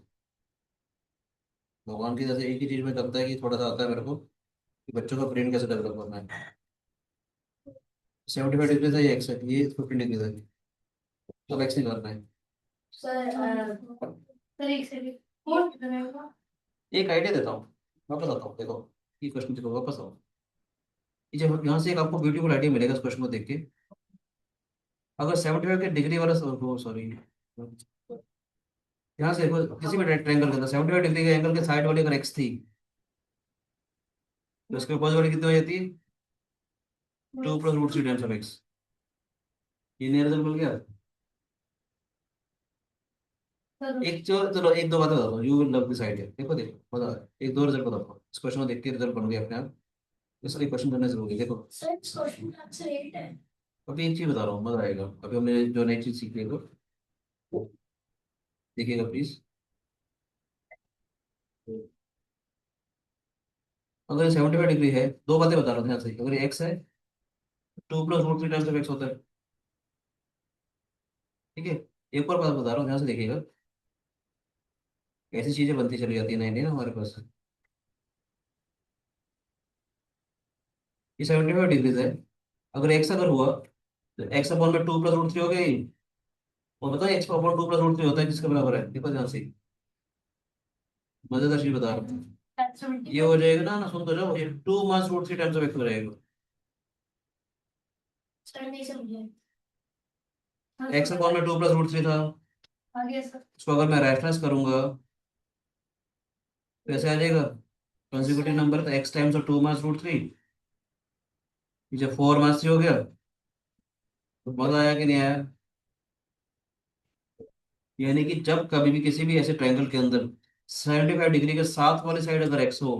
भगवान की जैसे एक ही चीज में करता है कि थोड़ा सा आता है मेरे को कि बच्चों का ब्रेन कैसे डेवलप करना है। 75 डिग्री है, ये एक्स है, ये 15 डिग्री है, सब एक्स नहीं करना है। सर सर एक सेकंड कौन करेगा। एक आइडिया देता हूँ, वापस आता हूँ, देखो ये क्वेश्चन देखो, वापस आओ। ये जब यहाँ से एक आपको ब्यूटीफुल आइडिया मिलेगा इस क्वेश्चन को देख के। अगर 75 के डिग्री वाला, सॉरी, यहाँ से देखो किसी भी ट्रायंगल के अंदर 75 डिग्री के एंगल के साइड वाली अगर एक्स थी, तो उसके अपोजिट वाली कितनी हो जाती है? 2 + √3 टाइम्स ऑफ एक्स। ये नया रिजल्ट मिल गया। एक जो, चलो एक दो बातें बताता हूँ, you will love this idea, देखो देखो मजा आए। एक दो रिजल्ट बताता हूँ, इस क्वेश्चन को देख के रिजल्ट बनोगे अपने आप। इसलिए क्वेश्चन करना जरूरी है, देखो। सर क्वेश्चन का आंसर 8 है। अभी एक चीज बता रहा हूँ, मजा आएगा। अभी हमने जो नई चीज सीखी है, तो देखिएगा प्लीज। अगर 75 डिग्री है, दो बातें बता रहा हूँ ध्यान से। अगर एक्स है, 2 + √3 टाइम्स ऑफ एक्स होता है, ठीक है। एक और बात बता रहा हूँ, ध्यान से देखिएगा। ऐसी चीजें बनती चली जाती है नई नई ना हमारे पास। ये 75 डिग्री है, अगर एक्स अगर हुआ, तो एक्स अपॉन में 2 + √3 हो गया ये। और बताओ एक्स अपॉन 2 + √3 होता है किसके बराबर है? देखो ध्यान से, मजेदार चीज बता रहा हूँ। ये हो जाएगा ना, सुन तो जाओ, ये 2 + √3 टाइम्स ऑफ एक्स हो जाएगा। सर नहीं समझे। एक्स अपॉन में 2 + √3 था, आगे सर। उसको अगर मैं रेफरेंस करूंगा तो ऐसे आ जाएगा। कंसेक्यूटिव नंबर तो एक्स टाइम्स ऑफ 2 + √3, जब 4 + 3 हो गया, तो मजा आया कि नहीं आया? यानी कि जब कभी भी किसी भी ऐसे ट्रायंगल के अंदर 75 डिग्री के साथ वाली साइड अगर एक्स हो,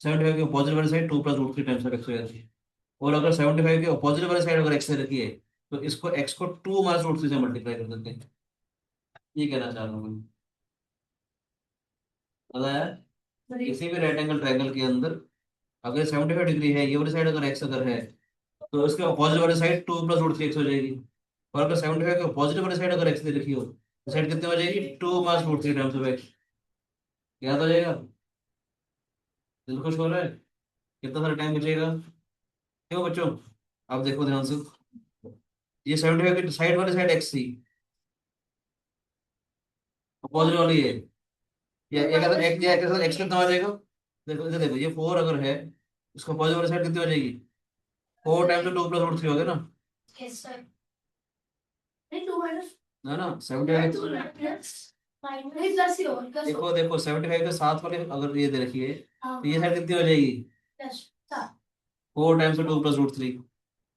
75 के अपोजिट वाली साइड 2 + √3 टाइम्स ऑफ एक्स हो जाती है। और अगर 75 के अपोजिट वाली साइड अगर एक्स से रखी है, तो इसको एक्स को 2 + √3 से मल्टीप्लाई कर देते हैं। ये कहना चाह रहा हूँ मैं, मजा आया? किसी भी राइट एंगल ट्रायंगल के अंदर अगर 75 डिग्री है, ये वाली साइड अगर एक्स अगर है, तो उसके अपोजिट वाली साइड 2 + √3 एक्स हो जाएगी। और अगर 75 के पॉजिटिव वाली साइड अगर एक्स दे रखी हो, तो साइड कितनी हो जाएगी? 2 + √3 टाइम्स ऑफ एक्स। याद हो जाएगा? दिल खुश हो रहा है? कितना सारा टाइम बचेगा? क्यों बच्चों? आप देखो ध्यान से, ये 75 की साइड वाली साइड एक्स थी, अपोजिट वाली है। ये अगर एक्स, ये एक्स कितना हो जाएगा? देखो इधर देखो, ये 4 अगर है, उसका अपोजिट वाली साइड कितनी हो जाएगी? 4 टाइम्स 2 + √3 हो गया ना? Yes sir. नहीं 2 माइनस है ना? 75। प्लस माइनस प्लस ही होगा प्लस देखो देखो 75 के साथ वाले अगर ये दे रखी है, तो ये साइड कितनी हो जाएगी? Plus 7 4 times 2 + √3।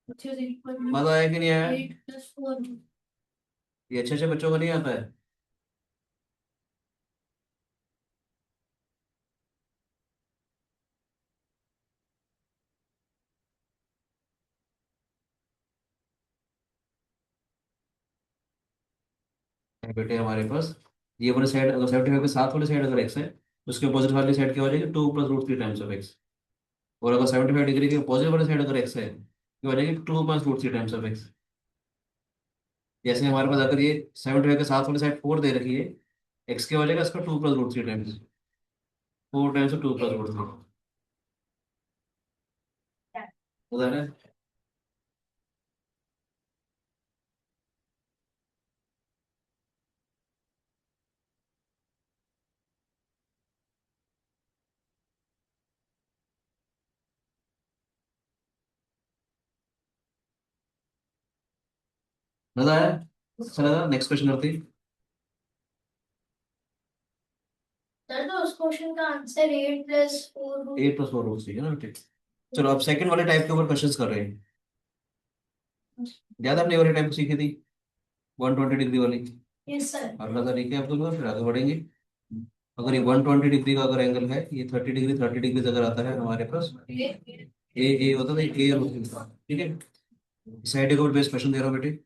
which is equal मजा आया कि नहीं आया? 8 plus 4। ये अच्छे अच्छे बच्चों को नहीं आता है। बेटे हमारे पास ये वाली साइड अगर 75 के साथ वाली साइड अगर एक्स है, उसके अपोजिट वाली साइड क्या हो जाएगी? 2 + √3 टाइम्स ऑफ एक्स। और अगर 75 डिग्री के अपोजिट वाली साइड अगर एक्स है, क्या हो जाएगी? 2 + √3 टाइम्स ऑफ एक्स। जैसे हमारे पास अगर ये 75 के साथ वाली साइड 4 दे रखी है, एक्स क्या हो जाएगा? इसका 2 + √3 टाइम्स, 4 टाइम्स 2 + √3। उधर है। मजा आया? चलो नेक्स्ट क्वेश्चन करते हैं। सर तो उस क्वेश्चन का आंसर 8 प्लस 4 8 + 4 √3 है ना बेटे? चलो अब सेकंड वाले टाइप के ऊपर क्वेश्चंस कर रहे हैं। ज्यादा अपने वाले टाइप को सीखी थी, 120 डिग्री वाली। Yes sir. अगला सा ठीक है अब्दुल का, फिर आगे बढ़ेंगे। अगर ये 120 डिग्री का अगर एंगल है, ये 30 डिग्री 30 डिग्री अगर आता है हमारे पास, ए होता था, ए और ठीक है। साइड के ऊपर बेस क्वेश्चन दे रहा हूँ बेटे।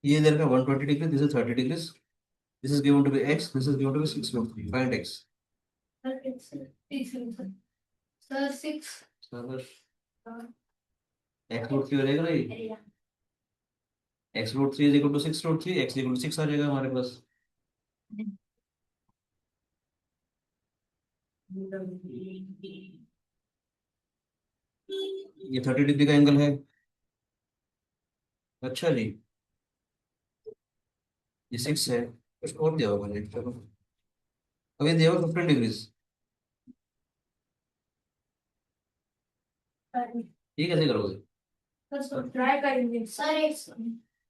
ये दे रखा है 120 degree, this is 30 degrees, this is given to be x, this is given to be 6 √3, find x। Sir 6 x √3 हो जाएगा ना, ये x √3 is equal to 6 √3, x equal to 6 आ जाएगा हमारे पास। ये 30 डिग्री का एंगल है। अच्छा जी, ये 6 है, कुछ और दिया होगा मैंने, चलो अभी दिया होगा 15 डिग्रीज। ये कैसे करोगे? सर ट्राई करेंगे सर, एक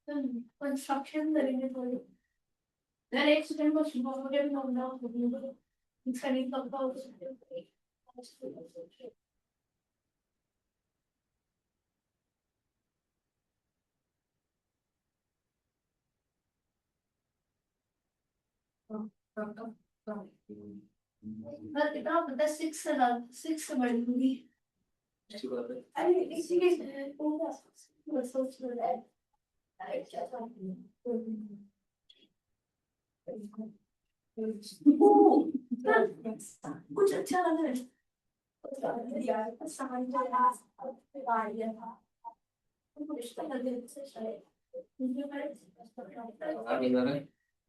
कंस्ट्रक्शन करेंगे थोड़ी। सर एक सेकंड बस, मुझे भी नोट डाउन करना है, इसका नहीं पता हो सकता है। सर कितना पता, 6 से 6 से बढ़ूंगी। अच्छी बात है। अरे इसी के पूरा सोच रहा है। अरे क्या था? कुछ अच्छा लग रहा है यार, समझ में आ गया था। तो रिश्ता लगे से शायद मुझे नहीं जा रहा है,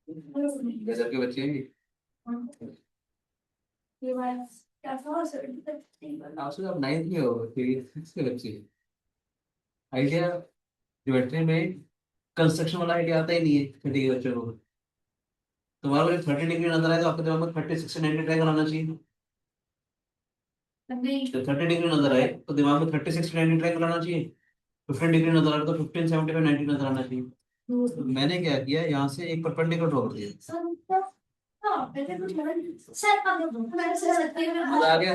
गजब के बच्चे हैं ये बात क्या था सर? आपसे। आप 9th में हो, फिर 6 के बच्चे। आइडिया ज्योमेट्री में कंस्ट्रक्शन वाला आइडिया आता ही नहीं है 30 के बच्चों को। तुम्हारे को 30 डिग्री नजर आए तो आपके दिमाग में 30, 60, 90 ट्राई कराना चाहिए। जब 30 डिग्री नजर आए तो दिमाग में 30, 60, 90 ट्राई कराना चाहिए। 15 डिग्री नजर आ रहा है तो 15, 75, 90 नजर आना चाहिए। तो मैंने क्या किया, यहाँ से एक परपेंडिकुलर ड्रॉ कर दिया। मजा आ गया।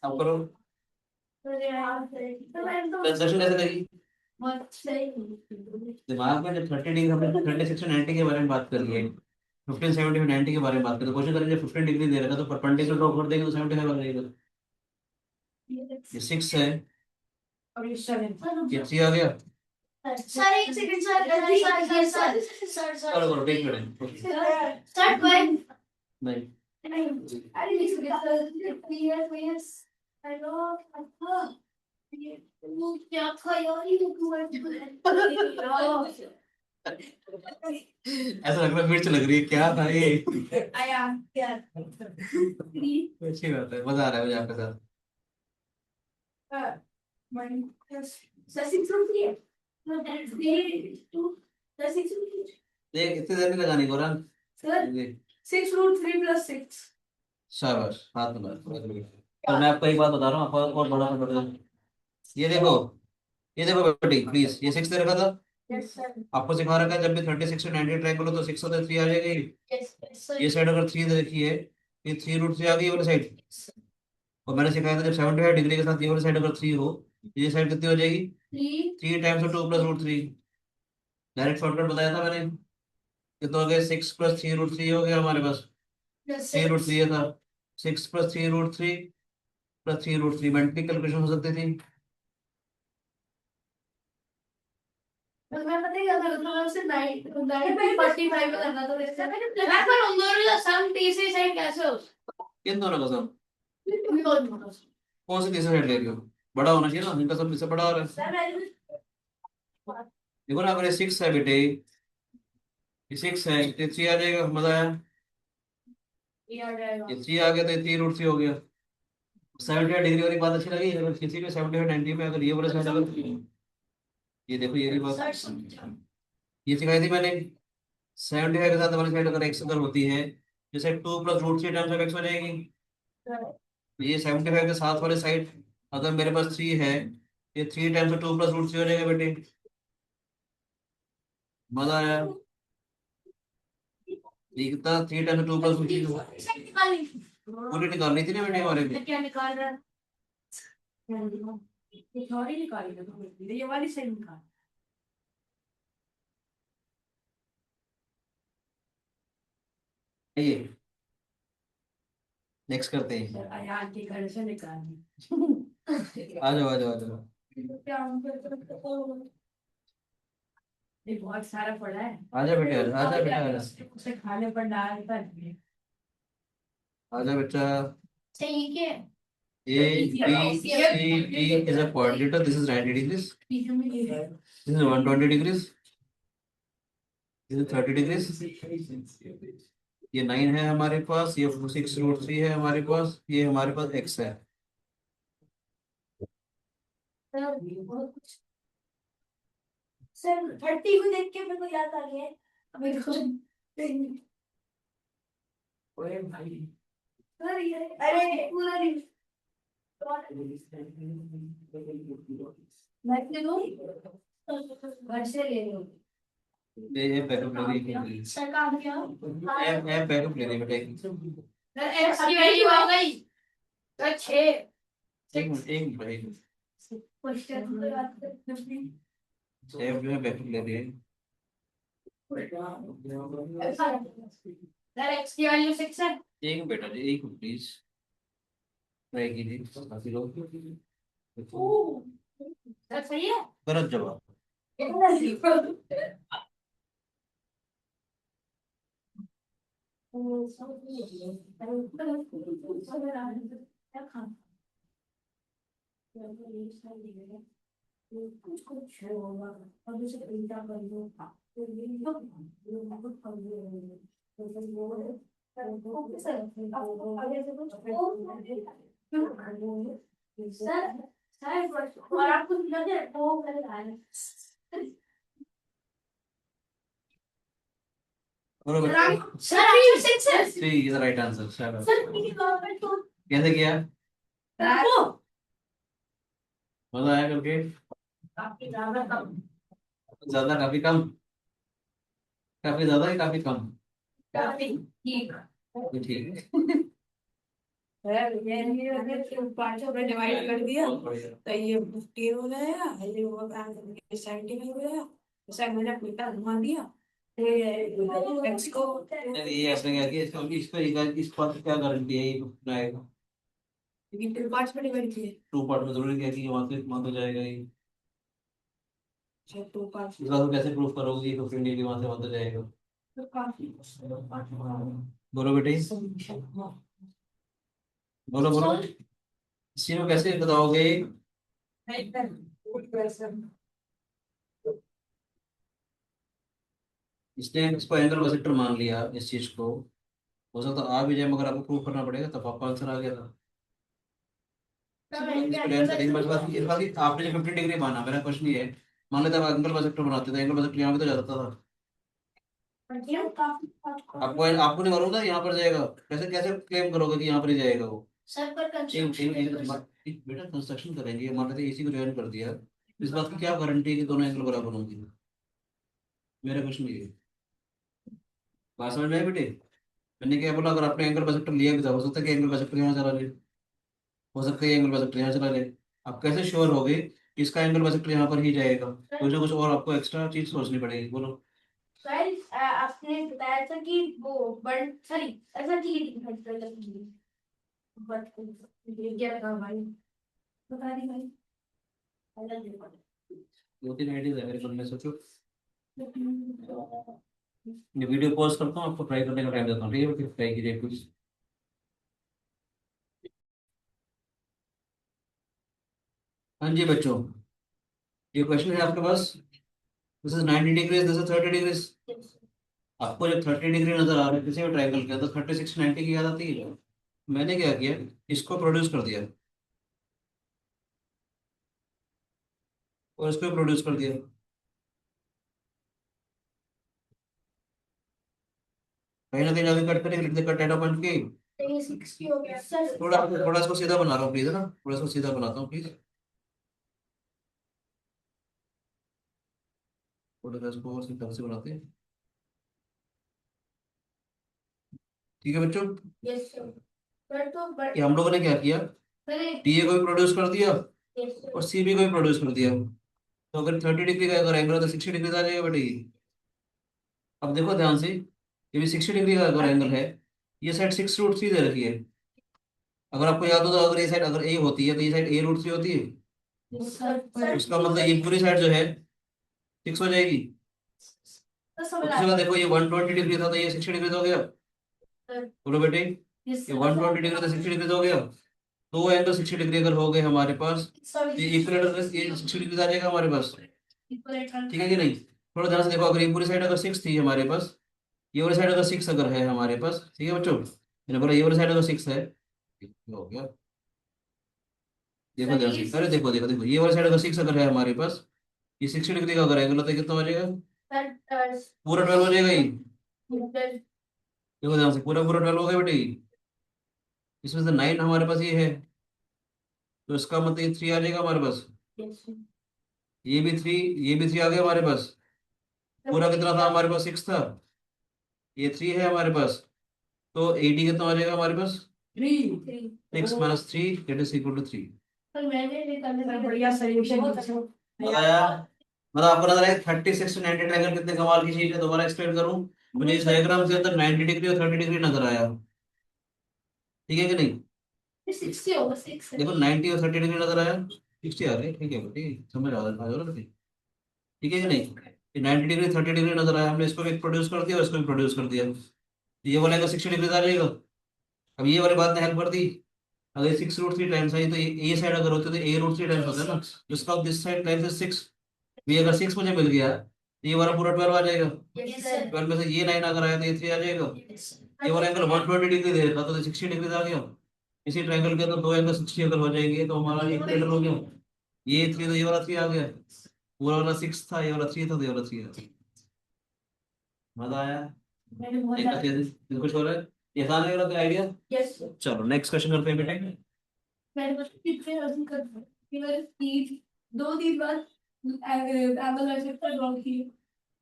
अब करो, कंस्ट्रक्शन कैसे लगी दिमाग में? जब 30 डिग्री, हमने 30, 60, 90 के बारे में बात कर ली है, 15, 70, 90 के बारे में बात करें तो कोशिश करें, जब 15 डिग्री दे रखा तो परपेंडिकुलर ड्रॉ कर देंगे तो 75 आ जाएगा। ये 6 है, ये 3 आ गया। सर एक सेकंड सर, चलो करो, टेक मिनट। स्टार्ट बाय नहीं, अरे लिख सर प्लीज हेलो अच्छा ये क्या था यार, ये ऐसा लग रहा है मिर्च लग रही है, क्या था ये? आया क्या अच्छी बात है, मजा आ रहा है मुझे आपके साथ। सर 6 है no that's 3 2 सर 6 देख इतनी देर नहीं लगानी गोरन। सर देख, 6 √3 + 6 शाबाश, हाथ में पर मैं आपको एक बात बता रहा हूँ, आपको और बड़ा बड़ा। ये देखो, ये देखो बेटी प्लीज, ये 6 दे रखा था, यस सर आपको सिखा रखा है जब भी 30, 60, 90 ट्राई करो तो 6 होता है, 3 आ जाएगी। यस सर ये साइड अगर 3 दे रखी है, ये 3 √3 आ गई, ये वाली साइड। और मैंने सिखाया था जब 75 डिग्री के साथ ये वाली साइड अगर 3 हो, ये साइड कितनी हो जाएगी? 3 3 टाइम्स 2 + √3। डायरेक्ट शॉर्टकट बताया था मैंने। ये तो हो गया 6 + 3 √3 हो गया हमारे पास। यस 3 √3 ये था, 6 + 3 √3 + 3 √3 मेंटली कैलकुलेशन हो सकती थी। तो मैं पता है क्या कर रहा हूँ, सिर्फ 9 45 में करना तो इससे मैं पर उन दोनों का सम तीसरी साइड कैसे हो किन दोनों का सम? सकता कौन सी तीसरी साइड ले रही हो? बड़ा होना चाहिए ना, इनका सम इससे बड़ा हो रहा है। है? देखो ना, अगर ये 6 है बेटे, ये 6 है, ये 3 आ जाएगा, मजा आया। ये आ जाएगा ये 3 आ गया तो ये 3 √3 हो गया। 75 डिग्री वाली बात अच्छी लगी, अगर किसी को 75, 90 में अगर ये वाला साइड अगर, ये देखो ये भी बात सर समझा ये सिखाई थी मैंने। 75 के साथ वाली साइड अगर एक्स अगर होती है, जैसे 2 + √3 टाइम्स ऑफ एक्स हो जाएगी। तो ये 75 के साथ वाली साइड अगर मेरे पास 3 है, ये 3 टाइम्स 2 + √3 हो जाएगा बेटे। मजा आया। ये कितना? 3 टाइम्स 2 + √3 निकाली पूरी निकालनी थी ना बेटे हमारे को। क्या निकाल रहा है? ये थोड़ी निकाली ना, ये वाली से निकाल ये नेक्स्ट करते हैं। सर यार की घर से निकालनी। आ जाओ आ जाओ आ जाओ। क्या ये बहुत सारा पड़ा है। आ जा बेटा आ जा बेटा आ जा। उसे खाने पर डालता है। आ जा बेटा। ठीक है। A B C D is a quadrilateral. This is 90 degrees. This is 120 degrees. This is 30 degrees. ये 9 है हमारे पास, ये 6√3 है हमारे पास, ये हमारे पास x है। सर 30 को देख के मेरे को याद आ गया है। अभी देखो। ओए भाई। सर ये अरे पूरा नहीं। मैं ले लूं। घर से ले लूं। ये बैकअप ले रही है। सर काम किया। ये बैकअप ले रही है बेटा। सर एक्स की वैल्यू आ गई। सर 6। एक मिनट एक मिनट एक मिनट। क्वेश्चन पे बात करते हैं। ये जो है बैकअप ले रही है। सर एक्स की वैल्यू 6 है। एक मिनट बेटा जी एक मिनट प्लीज। ट्राई कीजिए काफी लोग। सर सही है। गलत जवाब। कुछ होगा और उसे उल्टा कर दो तो ये बहुत सर सर और आपको लगे वो कर बोलो बेटा। Sir success C is the right answer. Sir की गवर्नमेंट तो कैसे किया? वो मजा आया करके? काफी ज्यादा कम ज्यादा काफी कम? काफी ज्यादा या काफी कम? काफी ठीक तो ठीक है। सर ये पांचों में डिवाइड कर दिया बहुत बढ़िया। तो ये 15 हो जाएगा ये वो 17 हो जाएगा। सर मैंने उल्टा घुमा दिया तो ये एक्स को नहीं, ये ऐसा क्या किया इस बात की क्या गारंटी है ये बनाएगा? लेकिन 2 पार्ट्स में डिवाइड किए। 2 पार्ट में जरूरी क्या कि वहां तो जाएगा ही। सर 2 पार्ट्स इस बात को कैसे प्रूफ करोगे कि 15 डिग्री वहां तो जाएगा? तो काफी बोलो बेटे। बोलो बोलो। इसी में कैसे बताओगे? इसने इसको एंगल बाइसेक्टर मान लिया इस चीज को। हो सकता आ भी जाए मगर आपको प्रूफ करना पड़ेगा तब आपका आंसर आ गया था। इसको ध्यान से देखना। इस बात की आपने जो 15 डिग्री माना, मेरा क्वेश्चन ये है, मान लेते आप एंगल बाइसेक्टर बनाते थे, एंगल बाइसेक्टर यहाँ पे तो जाता था। आपको आपको नहीं मालूम था यहाँ पर जाएगा? कैसे कैसे क्लेम करोगे कि यहाँ पर ही जाएगा वो? सर पर बेटा कंस्ट्रक्शन करेंगे, मान लेते एसी को ज्वाइन कर दिया, इस बात की क्या गारंटी है कि दोनों एंगल बराबर होंगे? मेरा क्वेश्चन ये है। बात समझ में आई बेटे? मैंने क्या बोला, अगर आपने एंगल बाइसेक्टर लिया भी था, हो सकता है कि एंगल बाइसेक्टर यहाँ चला जाए, हो सकता है एंगल बाइसेक्टर यहाँ चला जाए। आप कैसे श्योर होगे कि इसका एंगल बाइसेक्टर यहाँ पर ही जाएगा? कुछ ना कुछ और आपको एक्स्ट्रा चीज सोचनी पड़ेगी। बोलो। सर आपने बताया था कि वो बट सॉरी ऐसा ठीक है बट ये क्या लगा भाई बता दी भाई। 2-3 आइडियाज है मेरे मन में, सोचो। ये वीडियो पॉज करता हूँ, आपको ट्राई करने का टाइम देता हूँ, ठीक है? फिर ट्राई कीजिए कुछ। हाँ जी बच्चों, ये क्वेश्चन है आपके पास। This is 90 degrees, this is 30 degrees. आपको जब 30 डिग्री नजर आ रहा है किसी भी ट्रायंगल के, तो 36 90 की याद आती है? मैंने क्या किया, इसको प्रोड्यूस कर दिया और इसको प्रोड्यूस कर दिया। कहीं ना कहीं जाके कट करके लिख दे, कट डेटा पॉइंट की। ये 60 हो गया सर। थोड़ा इसको सीधा बना रहा हूँ प्लीज, है ना? थोड़ा इसको सीधा बनाता हूँ प्लीज। थोड़ा सा इसको और ढंग से बनाते हैं। ठीक है बच्चों, यस सर। सर तो ये हम लोगों ने क्या किया, डी ए को भी प्रोड्यूस कर दिया और सी बी को भी प्रोड्यूस कर दिया। तो अगर 30 डिग्री का अगर एंगल है तो 60 डिग्री आ जाएगा बेटे ये। अब देखो ध्यान से, ये भी 60 डिग्री का अगर एंगल है, ये साइड 6√3 दे रखी है, अगर आपको याद हो तो अगर ये साइड अगर ए होती है तो ये साइड ए रूट 3 होती है, सर उसका मतलब ये पूरी साइड जो है 6 हो जाएगी। सर तो दूसरी बात देखो, ये 120 डिग्री था तो ये 60 डिग्री हो गया। बोलो बेटे, ये 120 डिग्री तो 60 डिग्री हो गया। दो एंगल 60 डिग्री अगर हो गए हमारे पास तो ये इक्वलेटर ये 60 डिग्री आ जाएगा हमारे पास, ठीक है कि नहीं। थोड़ा ध्यान से देखो, अगर ये पूरी साइड अगर 6 थी हमारे पास, ये वाली साइड अगर 6 अगर है हमारे पास, ठीक है बच्चों, मैंने बोला ये वाली साइड अगर 6 है, ये हो गया। देखो ध्यान से, अरे देखो देखो देखो, ये वाली साइड अगर 6 अगर है हमारे पास, ये 60 डिग्री का अगर एंगल होता है कितना हो जाएगा, पूरा 12 हो जाएगा ये। देखो ध्यान से, पूरा पूरा 12 हो गया बेटे। इसमें से 9 हमारे पास ये है, तो इसका मतलब ये 3 आ जाएगा हमारे पास। ये भी 3, ये भी 3 आ गया हमारे पास। पूरा कितना था हमारे पास, 6 था, ये 3 है हमारे पास। तो 80 कितना हो जाएगा हमारे पास, 6 - 3 दैट इज इक्वल टू 3। बढ़िया सोल्यूशन बताया, मतलब आपको नजर आया 36 to 90 ट्रायंगल कितने कमाल की चीज है। दोबारा एक्सप्लेन करूं, मुझे इस डायग्राम के अंदर 90 डिग्री और 30 डिग्री नजर आया, ठीक है कि नहीं। 60 होगा 6 देखो 90 और 30 डिग्री नजर आया, 60 आ गई, ठीक है बेटी, समझ आ जाओ ना बेटी, ठीक है कि नहीं। ये 90 डिग्री 30 डिग्री नजर आया, हमने इसको भी प्रोड्यूस कर दिया और इसको भी प्रोड्यूस कर दिया। ये बोलेगा 60 डिग्री आ जाएगा। अब ये वाली बात ने हेल्प कर दी। अगर 6 √3 टाइम्स आई तो ये साइड अगर होती तो A√3 टाइम्स होता है ना, जिसका दिस साइड टाइम्स इज 6। भी अगर 6 मुझे मिल गया तो ये वाला पूरा 12 आ जाएगा। 12 में से ये 9 अगर आया तो ये 3 आ जाएगा। ये वाला एंगल 120 डिग्री दे रखा तो 60 डिग्री आ गया। इसी ट्रायंगल के अंदर दो एंगल 60 अगर हो जाएंगे तो हमारा ये इक्वेटर हो गया। ये 3 तो ये वाला 3 आ गया। पूरा वाला 6 था, ये वाला 3 था, तो ये वाला 3 है। मजा आया, एक अच्छे से कुछ हो रहा है, ये आसान लग रहा था आइडिया। चलो नेक्स्ट क्वेश्चन करते हैं बेटे। मैंने बस कितने अर्न कर कि मैंने 2 दिन बाद एंगल बाइसेक्टर ड्रॉ किए।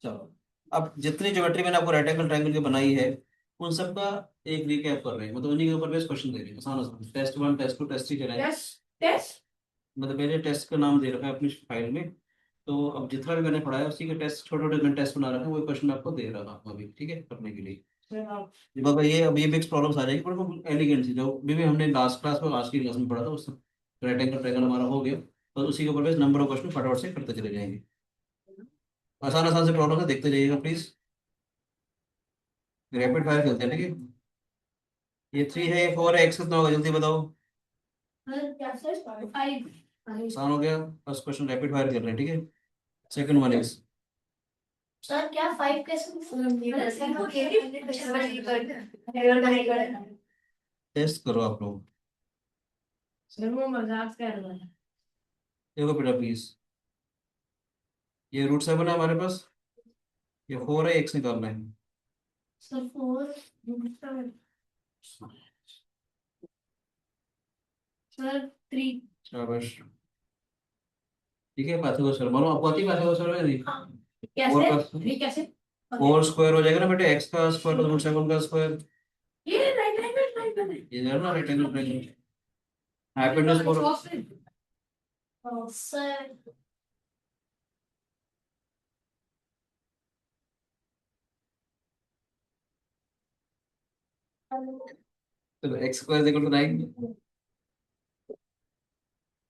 चलो, अब जितनी ज्योमेट्री मैंने आपको रेक्टेंगल ट्रायंगल ट्रायंगल की बनाई है उन सबका एक रिकैप कर रहे हैं, मतलब उन्हीं के ऊपर बेस क्वेश्चन दे रहे हैं, आसान आसान, टेस्ट 1 टेस्ट 2 टेस्ट 3 चलाए। टेस्ट मतलब मेरे टेस्ट का नाम दे रखा है अपनी फाइल में। तो अब जितना भी मैंने पढ़ाया उसी के टेस्ट, छोटे छोटे मैंने टेस्ट बना रखा है, वो क्वेश्चन मैं आपको दे रहा था अभी, ठीक है, करने के लिए। ये बाबा ये अब ये मिक्स प्रॉब्लम्स आ जाएगी पर वो एलिगेंट सी, जो भी हमने लास्ट क्लास में आज की क्लास में पढ़ा था उस रेक्टेंगल ट्रायंगल हमारा हो गया। तो उसी के ऊपर बेस नंबर ऑफ क्वेश्चन फटाफट से करते चले जाएंगे। आसान आसान से प्रॉब्लम है, देखते जाइएगा प्लीज। रैपिड फायर खेलते हैं, ठीक है। ये 3 है, ये 4 है, एक्स कितना होगा जल्दी बताओ। क्या सर 5 आसान हो गया। फर्स्ट क्वेश्चन रैपिड फायर खेल रहे हैं, ठीक है। सेकंड वन इज, सर क्या 5 कैसे टेस्ट करो आप लोग। सर वो मजाक कर रहा है। देखो बेटा प्लीज, ये √7 है हमारे पास, ये 4 है, एक्स निकालना है। सर 4 सर 3 शाबाश, ठीक है। पाइथागोरस मालूम आपको आती है पाइथागोरस नहीं। कैसे फोर ये कैसे 4 स्क्वायर हो जाएगा ना बेटे, एक्स का स्क्वायर तो √7 का स्क्वायर। ये राइट राइट राइट ये है ना रेक्टेंगल ट्रायंगल, हाइपोटेन्यूज 4। सर तो x square equal to 9,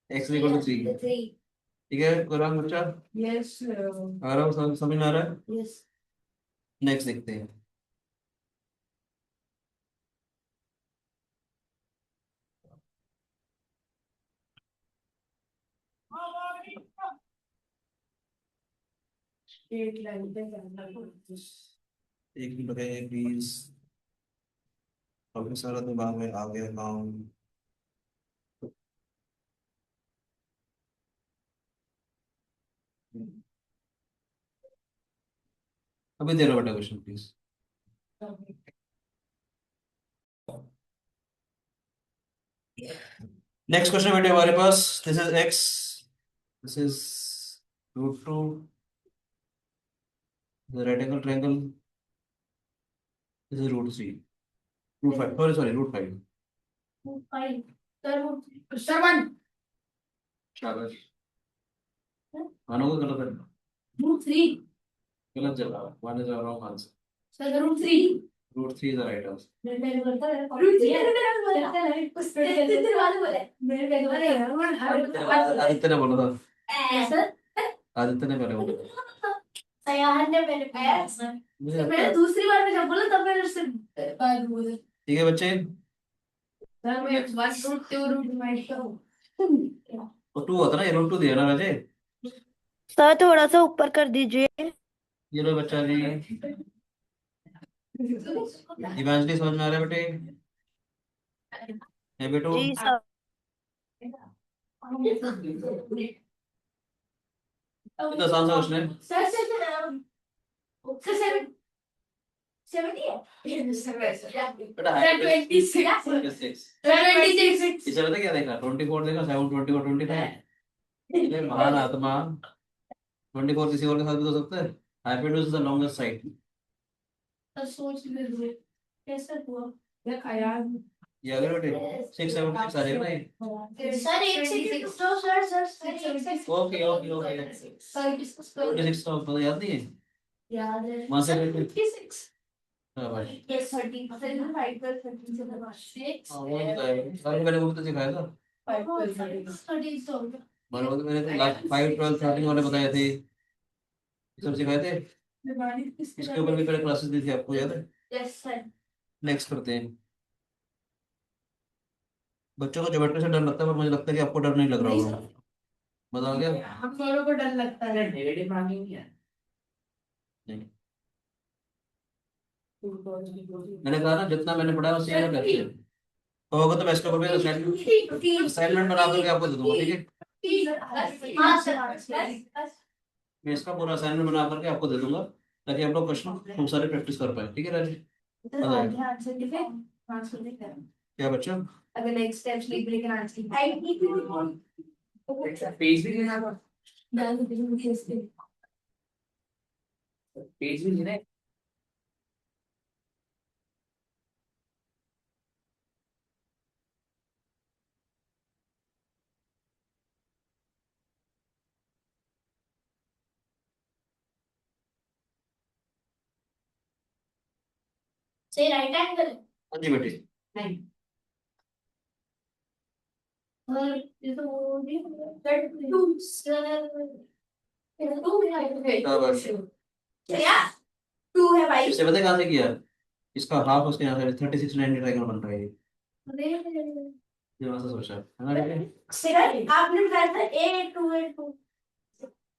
x equal to 3, ठीक है। कुरान बच्चा यस आ रहा हूँ, समझ में आ रहा है। यस नेक्स्ट देखते हैं। स्ट्रेट लाइन पे जाना एक मिनट है प्लीज, काफी सारा दिमाग में आ गया काम। अभी दे रहा बेटा क्वेश्चन प्लीज। नेक्स्ट क्वेश्चन बेटे हमारे पास, this is x, this is √2, right angle triangle, this is √3, √5, sorry sorry √5। 5 sir 7 शाबाश, मानोगे गलत है, रूट 3 गलत जवाब, माने जा रहा हूँ answer. Sir root 3 root 3 is the right answer. मैंने बोलता है रूट 3 मैंने बोला उस तेरे वाले बोले मेरे पे बोले आदित्य ने बोला था, ऐसा आदित्य ने पहले बोला। सयाहन ने मैंने ऐसा मैंने दूसरी बार में जब बोला तब मैंने उससे बात बोली। ठीक है बच्चे, सर मैं 1 रूट 2 रूट डिवाइड करूं तो 2 होता ना, ये रूट 2 दिया ना वैसे। सर थोड़ा सा ऊपर कर दीजिए। ये लो बच्चा जी, इवेंचुअली समझ में आ रहा है बेटे? है बेटू? जी सर। ये तो आसान सा क्वेश्चन है। सर सर 70 है बेटा सर 26 26। सर 26 इसे पता क्या देखा? 24 देखा, 7 24 25। ये महान आत्मा 24 किसी और के साथ भी तो हो सकता है। Hypotenuse is the longest side. तो सोच ले कैसे हुआ मैं खाया ये अगर बेटे 6 7 6 आ जाएगा ना ये। सर एक सेकंड तो sir okay okay okay. Sir discuss करो 26 का पता याद नहीं है? याद है वहां से सर लेके 26 हां भाई। यस 30 सर 5 पर 30 से दबा 6 हां वो तो है, अरे मैंने वो भी तो सिखाया था। 5 पर 30 तो मैंने वो तो मैंने तो लास्ट 5 12 13 वाले बताए थे, ये सब सिखाए थे। इसके ऊपर भी पहले क्लासेस दी थी, आपको याद है? यस सर नेक्स्ट करते हैं। बच्चों को ज्योमेट्री से डर लगता है, पर मुझे लगता है कि आपको डर नहीं लग रहा होगा। बताओ क्या? हम दोनों को डर लगता है मेरे दिमाग में नहीं है नहीं, मैंने कहा ना जितना मैंने पढ़ा उससे याद रखिए। होगा तो मैं इसके ऊपर भी असाइनमेंट बना करके आपको दे दूंगा, ठीक है? हाँ सर मैं इसका पूरा असाइनमेंट बना करके आपको दे दूंगा, ताकि आप लोग क्वेश्चन खूब सारे प्रैक्टिस कर पाए, ठीक है राजी? मजा आएगा। आंसर लिखे आंसर लिखे क्या बच्चों? अगर नेक्स्ट स्टेप स्लीप लेकर आंसर आई पेज भी लेना था, डाल दे मुझे इसके पेज भी लेना है। से राइट एंगल हाँ जी बेटी। नहीं और ये तो वो भी कट टू सर टू है शाबाश। क्या टू है भाई इससे पता है कहाँ से किया? इसका हाफ उसके यहाँ से 36 90 ट्रायंगल बन रहा है ये वहां से सोचा है ना बेटे? सर आपने बताया था ए टू है टू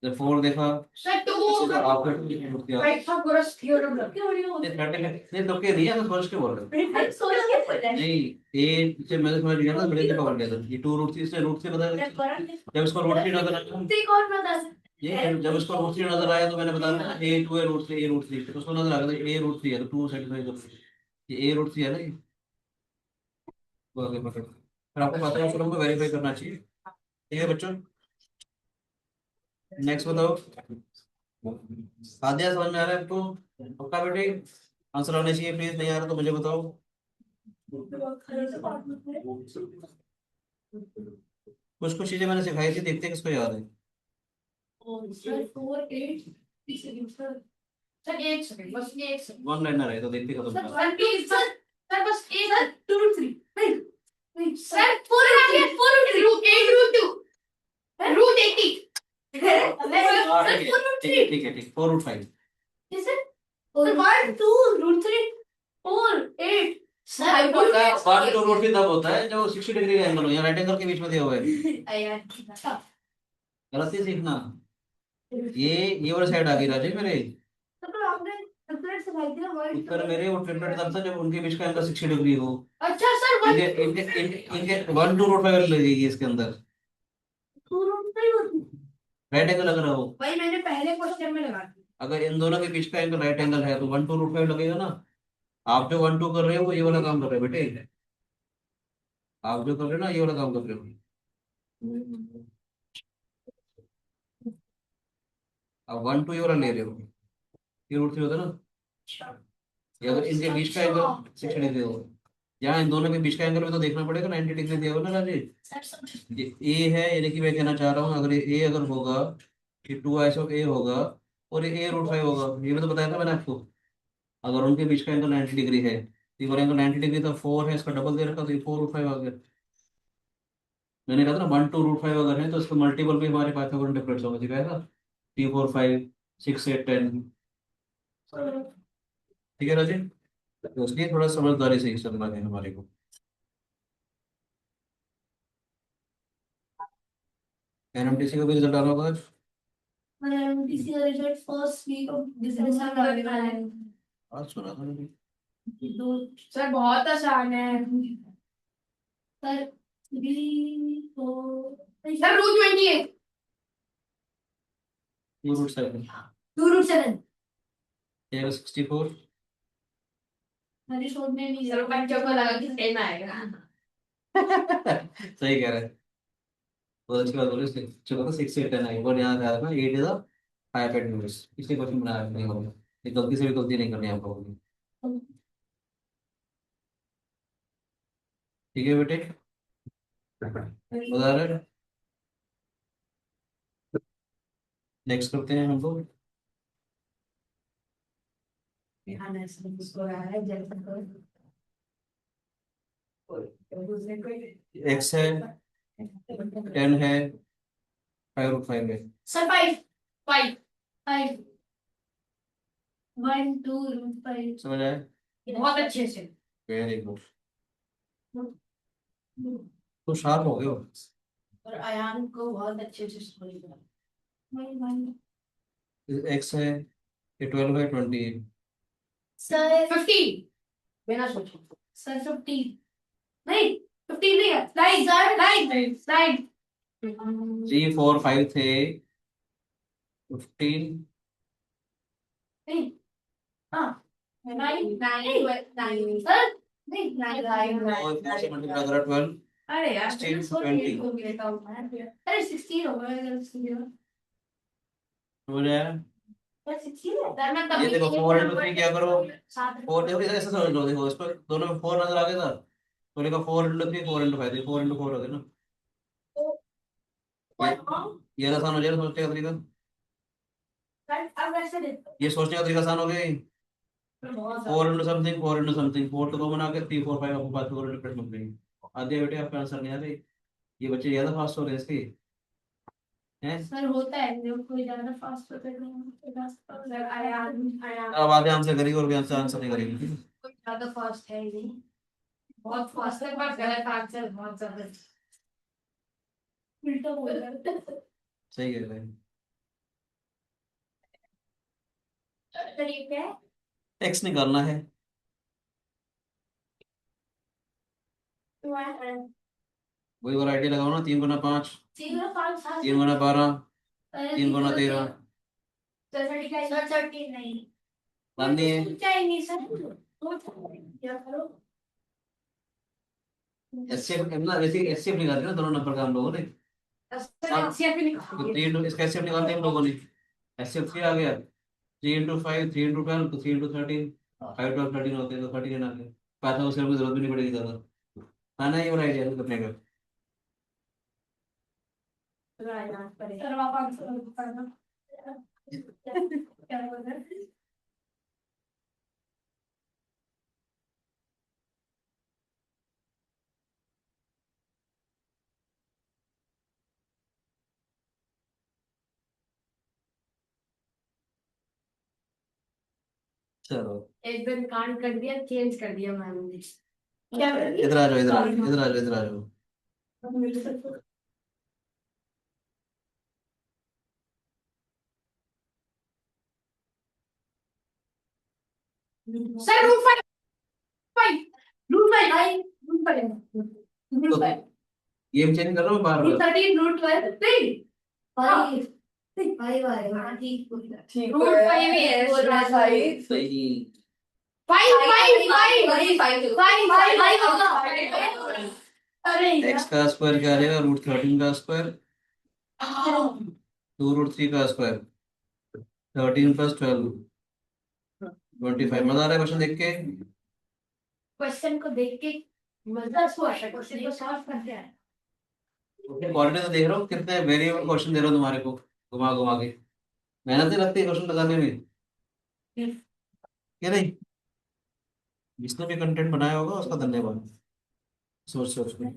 जब 4 देखा सर टू सीधा हाफ कर दिया। पाइथागोरस थ्योरम क्यों नहीं हो ये 30 नहीं तो के नहीं है, मैं सोच के बोल रहा हूँ। भाई सोच के बोल रहा है नहीं, ए से मैंने समझ लिया ना, बड़े से पकड़ लिया था। ये 2 रूट 3 इसने रूट 3 बताया, जब इसको रूट 3 नजर आया, कौन बता ये जब इसको रूट 3 नजर आया तो मैंने बताया ना ए 2 है रूट 3 ए रूट 3, तो उसको नजर आ गया ए रूट 3 है, तो 2 सेटिस्फाई कर, ये ए रूट 3 है ना ये। वो आगे पकड़, फिर आपको पता है उसको वेरीफाई करना चाहिए, ठीक है बच्चों? नेक्स्ट बताओ। आद्या समझ में आ रहा है आपको? पक्का बेटे? आंसर आना चाहिए, प्लीज नहीं आ रहा तो मुझे बताओ। कुछ कुछ चीजें मैंने सिखाई थी, देखते हैं किसको याद है। सर 4 8 3 सेकंड सर एक सेकंड बस एक सेकंड वन लाइनर है तो देखते खत्म सर करा। 1 2 सर बस एक सर 2 3 नहीं सर 4 आ गया 4 रूट 8 रूट 2 रूट 80 ठीक है ठीक 4 root 5। Sir 1 2 root 3 4 8 sir 1 2 root 3 तब होता है जब 60 डिग्री का एंगल हो, यहाँ राइट एंगल के बीच में दिया हुआ है। यार गलती सीखना। ये वाला साइड आ गई राजे मेरे, तो आपने ट्रिपलेट से भाई दिया वर्ड उत्तर मेरे वो ट्रिपलेट तब था जब उनके बीच का एंगल 60 डिग्री हो। अच्छा सर इनके इनके इनके 1 2 रूट 5 लगेगी इसके अंदर, 2 रूट 3 होती राइट एंगल लग रहा हो। भाई मैंने पहले क्वेश्चन में लगा दी अगर इन दोनों के बीच का एंगल राइट एंगल है तो 1 2 रूट 5 लगेगा ना। आप जो 1 2 कर रहे हो वो ये वाला काम कर रहे हो बेटे, आप जो कर रहे हो ना ये वाला काम कर रहे हो। आप 1 2 ये वाला ले रहे हो, ये रूट 3 होता है ना। ये अगर इनके बीच का एंगल 60 डिग्री हो, यहाँ इन दोनों के बीच का एंगल भी तो देखना पड़ेगा, 90 डिग्री दिया होगा ना राजेश। ये ए है, यानी कि मैं कहना चाह रहा हूँ अगर ये ए अगर होगा, ये 2 आइसो ए होगा और ये ए रूट 5 होगा, ये भी तो बताया था मैंने आपको। अगर उनके बीच का एंगल 90 डिग्री है, ये वाला एंगल 90 डिग्री था, 4 है, इसका डबल दे रखा, तो ये 4√5 आ गया। मैंने कहा था ना 1 2 √5 अगर है तो इसका मल्टीपल भी हमारे पाइथागोरन डिफरेंस होगा, दिखाया था 3 4 5 6 8 10। ठीक है राजीव, तो उसलिए थोड़ा समझदारी से ही चलना है हमारे को। एनएमटीसी का भी रिजल्ट आना होगा आज। किसी का रिजल्ट फर्स्ट वीक ऑफ दिसंबर में आने वाला है। आज सुना था मैंने। दो सर बहुत आसान है sir. Three four sir root 28 2√7 2√7 ये 64। मेरे शोध में नहीं सर बच्चों को लगा कि 10 आएगा। सही कह रहे हैं। बहुत अच्छी बात बोली, चलो तो 6 8 10 आई, और यहाँ था ना 8 इज द हाईएस्ट नंबर्स, इसलिए क्वेश्चन बनाया नहीं होगा। ये गलती से भी गलती नहीं करनी है आप लोगों ने। ठीक है बेटे, बता रहे। नेक्स्ट करते हैं हम लोग। एक्स है, 10 है, 5√5 है। सर 5 5 5 1 2 समझ आया? 5 बहुत अच्छे से। वेरी गुड, तो शार्प हो गए हो। और अयान को बहुत अच्छे से समझ एक्स है, ये 12 है, 20 है। सर 50 बिना सोचे सर 50 नहीं 50 नहीं है स्लाइड स्लाइड स्लाइड 3 4 5 थे, 15 नहीं हाँ 9 9 सर नहीं 9 और 4 से मल्टीप्लाई करा 12, अरे यार 16 20। हो गया था अरे 16 होगा अगर 16 समझ आया? पर 16 है सर मैं ये देखो 4 into 3 क्या करो, साथ 4 देखो ऐसे समझ लो, देखो इस पर दोनों में 4 नजर आ गया था, तो लिखा 4 into 3 4 into 5, 4 into 4 हो गया ना। ये आसान हो जाएगा सोचने का तरीका, अब वैसे देखो ये सोचने का तरीका आसान हो गया। बहुत 4 into समथिंग 4 into समथिंग, 4 तो कॉमन आ गया, 3 4 5 आपको बात 4 into प्लस समथिंग। आधे बेटे आपका आंसर नहीं आ रही, ये बच्चे ज्यादा फास्ट हो रहे हैं इसके हैं। सर होता है जो कोई ज्यादा फास्ट होता है सर आयान अब आधे आंसर करेगी और भी आंसर आंसर नहीं करेगी। कोई ज्यादा फास्ट है ही नहीं बहुत फास्ट है पर गलत आंसर बहुत ज्यादा उल्टा बोल रहा है सही कह रहे हैं। सर ये क्या है एक्स निकालना है, वही वाला आइडिया लगाओ ना, 3 गुना 5, 3 गुना 12, 3 गुना 13, सर 30 नहीं लानी है। चाहिए सर क्या करो एचसीएफ ना, वैसे एचसीएफ निकाल दिया ना दोनों नंबर का हम लोगों ने। तो 3 इसका एचसीएफ निकाल दिया हम लोगों ने, एचसीएफ 3 आ गया, 3 into 5 3 into 12 तो 3 into 13, 5 12 13 होते हैं, तो 13 आ गया। पाइथागोरस की जरूरत भी नहीं पड़ेगी ज्यादा, है ना, ये वाला आइडिया करने का। सर आप आंसर करना क्या बोल रहे हैं चलो एक दिन कांड कर दिया चेंज कर दिया मैम ने क्या इधर आ जाओ, इधर आ जाओ, इधर आ जाओ, इधर आ जाओ। Sir root 5 root 5 root 5 root 5 game change कर रहा हूँ बार रूट बार। 13 रूट 12 3 5 5 आएगा ठीक रूट 5 ही है बोल रहा है सही। 5 5 5 अरे एक्स का स्क्वायर क्या आ जाएगा, √13 का स्क्वायर, 2√3 का स्क्वायर, 13 + 12 25। मजा आ रहा है क्वेश्चन देख के। क्वेश्चन को देख के मजा क्वेश्चन को सॉल्व करते हैं क्वालिटी तो देख रहा हूँ, कितने वेरिएबल क्वेश्चन दे रहा हूँ तुम्हारे को, घुमा घुमा के। मेहनत नहीं लगती है क्वेश्चन लगाने में, क्या नहीं? जिसने भी कंटेंट बनाया होगा उसका धन्यवाद। सोच सोच में।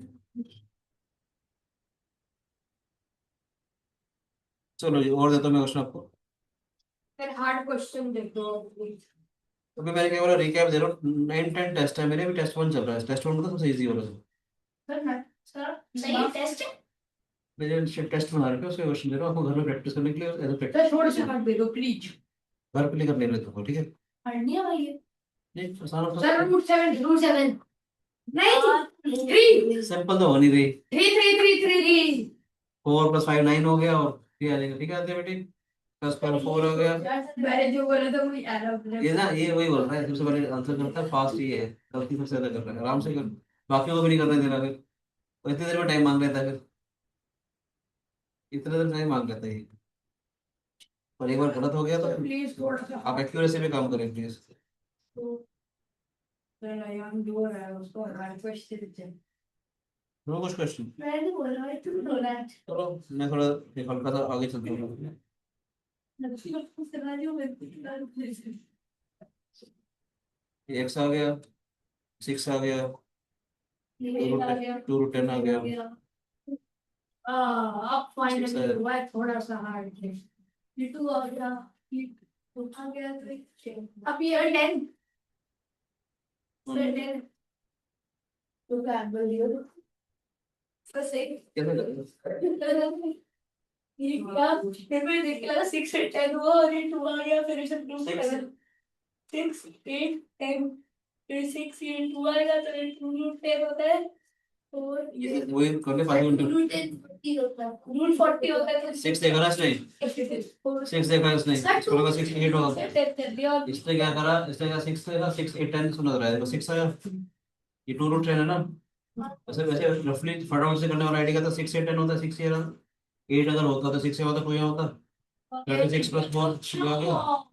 चलो जी, और देता हूँ मैं क्वेश्चन आपको। फिर हार्ड क्वेश्चन दे दो प्लीज। अभी मैंने केवल रिकैप दे रहा हूँ, 9 10 टेस्ट है मेरे, भी टेस्ट 1 चल रहा है, टेस्ट 1 मतलब सबसे इजी वाला। सर सही टेस्ट है। मेरे टेस्ट बना रखे उसके क्वेश्चन दे रहा हूँ आपको घर में प्रैक्टिस करने के लिए, एज अ सर प्रैक्टिस थोड़े से हार्ड दे दो प्लीज। घर पे लेकर नहीं लेता हूँ, ठीक है। हार्ड नहीं है भाई ये। नहीं आसान सर होता रूट 7 रूट 7 नहीं 3 सिंपल तो हो नहीं रही। 3 3 3 3 3। 4 + 5 9 हो गया, और 3 आ जाएगा, ठीक है बेटी। प्लस 4 हो गया। मैंने जो बोला था वही आ रहा ये ना, ये वही बोल रहा है सबसे पहले आंसर करता है फास्ट, ये है गलती सबसे ज्यादा कर रहा है, आराम से कर। बाकी को भी नहीं करने दे रहा फिर, और इतनी देर में टाइम मांग लेता है फिर, इतने देर टाइम मांग लेता है ये। और एक बार गलत हो गया तो प्लीज थोड़ा सा आप एक्यूरेसी पे काम करें प्लीज। यार जो है उसको हार्ड क्वेश्चन। नो कुछ क्वेश्चन। मैंने बोला है तुम बोला है। चलो मैं थोड़ा एक हल्का सा आगे चलता हूँ। एक्स आ गया, 6 आ गया, 2 रूट 10 आ गया, अब फाइनली 6 आया। हुआ है थोड़ा सा हार्ड है। ये 2 आ गया, ये आ गया तो अब ये 10 फिर 10 तो क्या बोल दियो फिर से कैसे करें? ये क्या फिर मैं देख लगा 6 से 10 हुआ और ये 2 आ गया फिर इसे 2 से 7 6 8 10 फिर 6 ये 2 आएगा तो ये 2 रूट 10 होता है और ये वही करने 5 मिनट। रूट 10 होता है रूट 40 होता है 6 देखा ना इसने, 6 देखा इसने, इसको लगा 6 8 होगा। इसने क्या करा, इसने कहा 6 देखा, 6 8 10 सुना रहा है, देखो 6 आया। ये 2 रूट 10 है ना, वैसे वैसे रफली फटाफट से करने वाला आइडिया का था, 6 8 10 होता है, 6 ये रहा। 8 अगर होता तो 6 से होता, 2 यहाँ होता, 36 + 4 आ गया।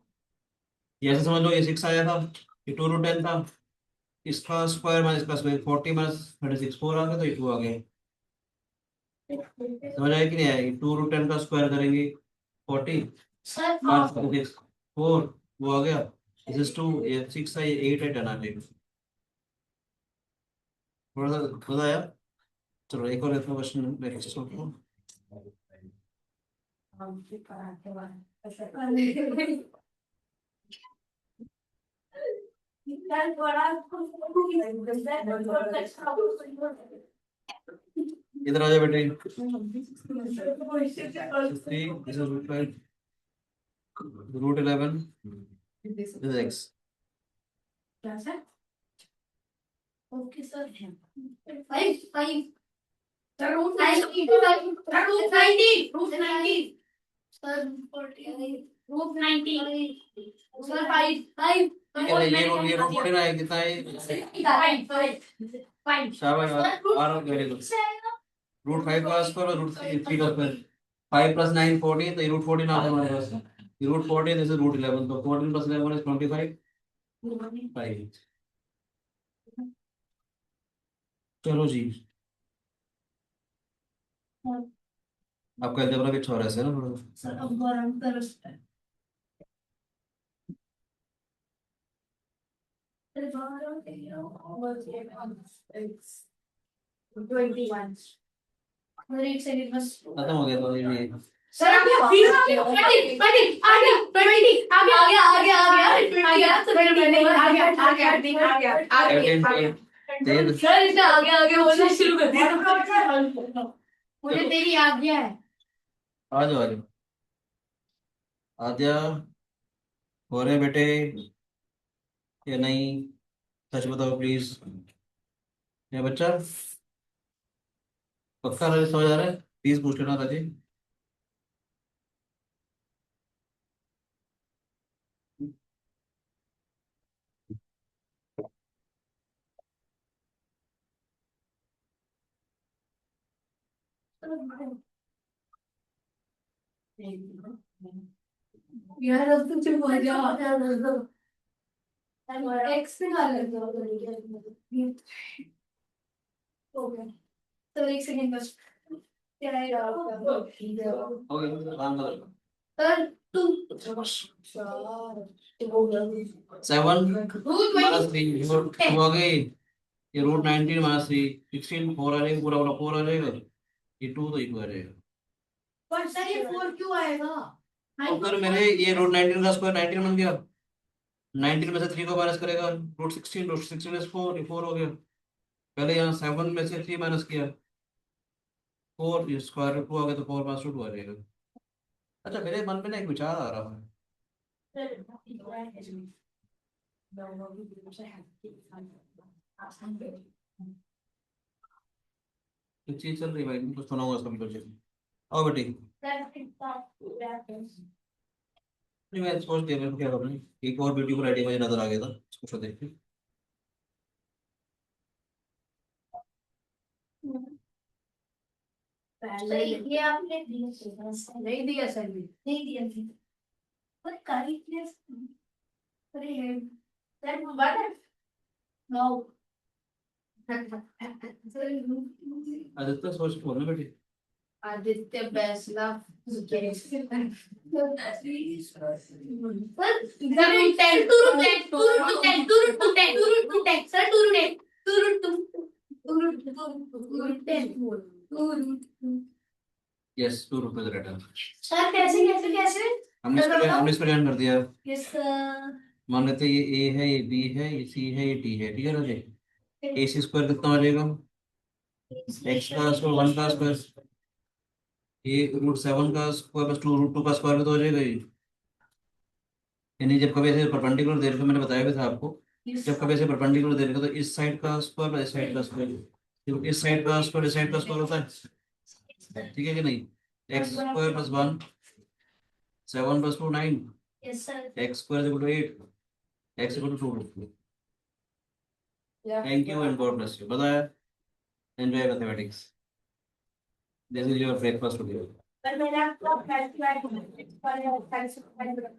ये ऐसे समझ लो, ये 6 आया था, ये 2 रूट 10 था, इसका स्क्वायर माइनस इसका स्क्वायर, 40 - 36 4 आ गया, तो ये 2 आ गया। समझ आया कि नहीं आया? 2 रूट 10 का स्क्वायर करेंगे 40, सर 5 4 वो आ गया, दिस इज 2, ये 6 है, ये 8 है, 10 आ जाएगा। थोड़ा सा मजा आया। चलो एक और इतना क्वेश्चन मैं नेक्स्ट करता हूँ। इधर आ जाओ बेटे। 3 this is √11 this is x। Okay sir 5 5 root 90 root 90 root 90 sir 40 root 90 sir 5 5 ये रूट 40 ना है, कितना है? 5 5 शाबाश, आ रहा वेरी गुड। √5 का स्क्वायर और √3 का स्क्वायर, 5 + 9 14, तो ये √14 आ गया हमारे पास। ये √14 दिस इज √11, तो 14 + 11 इज 25 5। चलो जी, आपका अलजेब्रा भी अच्छा हो रहा है ना थोड़ा। सर अब गरम तरफ है 21 और एक सेकंड बस खत्म हो गया तो ये सर आ गया 20 आ गया 20 आ गया आ गया आ गया तो फिर मैंने आ गया सर इसने आगे बोलना शुरू कर दिया मुझे तेरी आज्ञा है आ जाओ आ जाओ आ जा। हो रहे बेटे या नहीं, सच बताओ प्लीज। ये बच्चा पक्का राजी समझ आ रहा है, प्लीज पूछ लेना राजी। यार अब तो चुप हो जाओ एक्स पे डाल दो ओके तो एक सेकंड बस क्या है ओके काम करो। सर 2 7 रूट माइनस 20 3 2 आ गए, ये रूट 19 माइनस 3 16 4 आ जाएगा, पूरा पूरा 4 आ जाएगा, ये 2 तो 1 आ जाएगा। पर सर ये 4 क्यों आएगा? तो फिर मेरे ये रूट 19 का स्क्वायर 19 बन गया, 19 में से 3 को माइनस करेगा रूट 16 में से 4, ये 4 हो गया। पहले यहाँ 7 में से 3 माइनस किया 4, ये स्क्वायर रूट 2 आ गया, तो 4 माइनस रूट 2 आ जाएगा। अच्छा मेरे मन में ना एक विचार आ रहा है, एक चीज चल रही है भाई, कुछ सुनाऊंगा उसका भी कुछ। आओ बेटी, नहीं मैं सोच दिया मेरे को क्या करना है, एक और ब्यूटीफुल आइडिया मुझे नजर आ गया था, उसको देख के। पहले ये आपने नहीं दिया सर, नहीं दिया सर, पर काली प्लेस अरे है सर बात है नो आदित्य सोच के बोलना बेटी। Aditya Bainsla yes 2 rupees rate है। सर कैसे कैसे कैसे हमने इसको ज्वाइन कर दिया। यस मान लेते हैं ये ए है, ये बी है, ये सी है, ये टी है, ठीक है ना जी। ए सी स्क्वायर कितना आ जाएगा, एक्स का स्क्वायर 1 का स्क्वायर, ये रूट 7 का स्क्वायर प्लस 2 रूट 2 का स्क्वायर भी तो हो जाएगा ये। यानी जब कभी ऐसे परपेंडिकुलर दे रखे, मैंने बताया भी था आपको, जब कभी ऐसे परपेंडिकुलर दे रखे तो इस साइड का स्क्वायर प्लस इस साइड का स्क्वायर, जब इस साइड का स्क्वायर इस साइड का स्क्वायर होता है, ठीक है कि नहीं। X square plus 1 7 plus 2 9, yes sir x square equal to 8, x equal to 2। Thank you and God bless you. बताया, enjoy mathematics, this is your breakfast today. पर मैंने आपको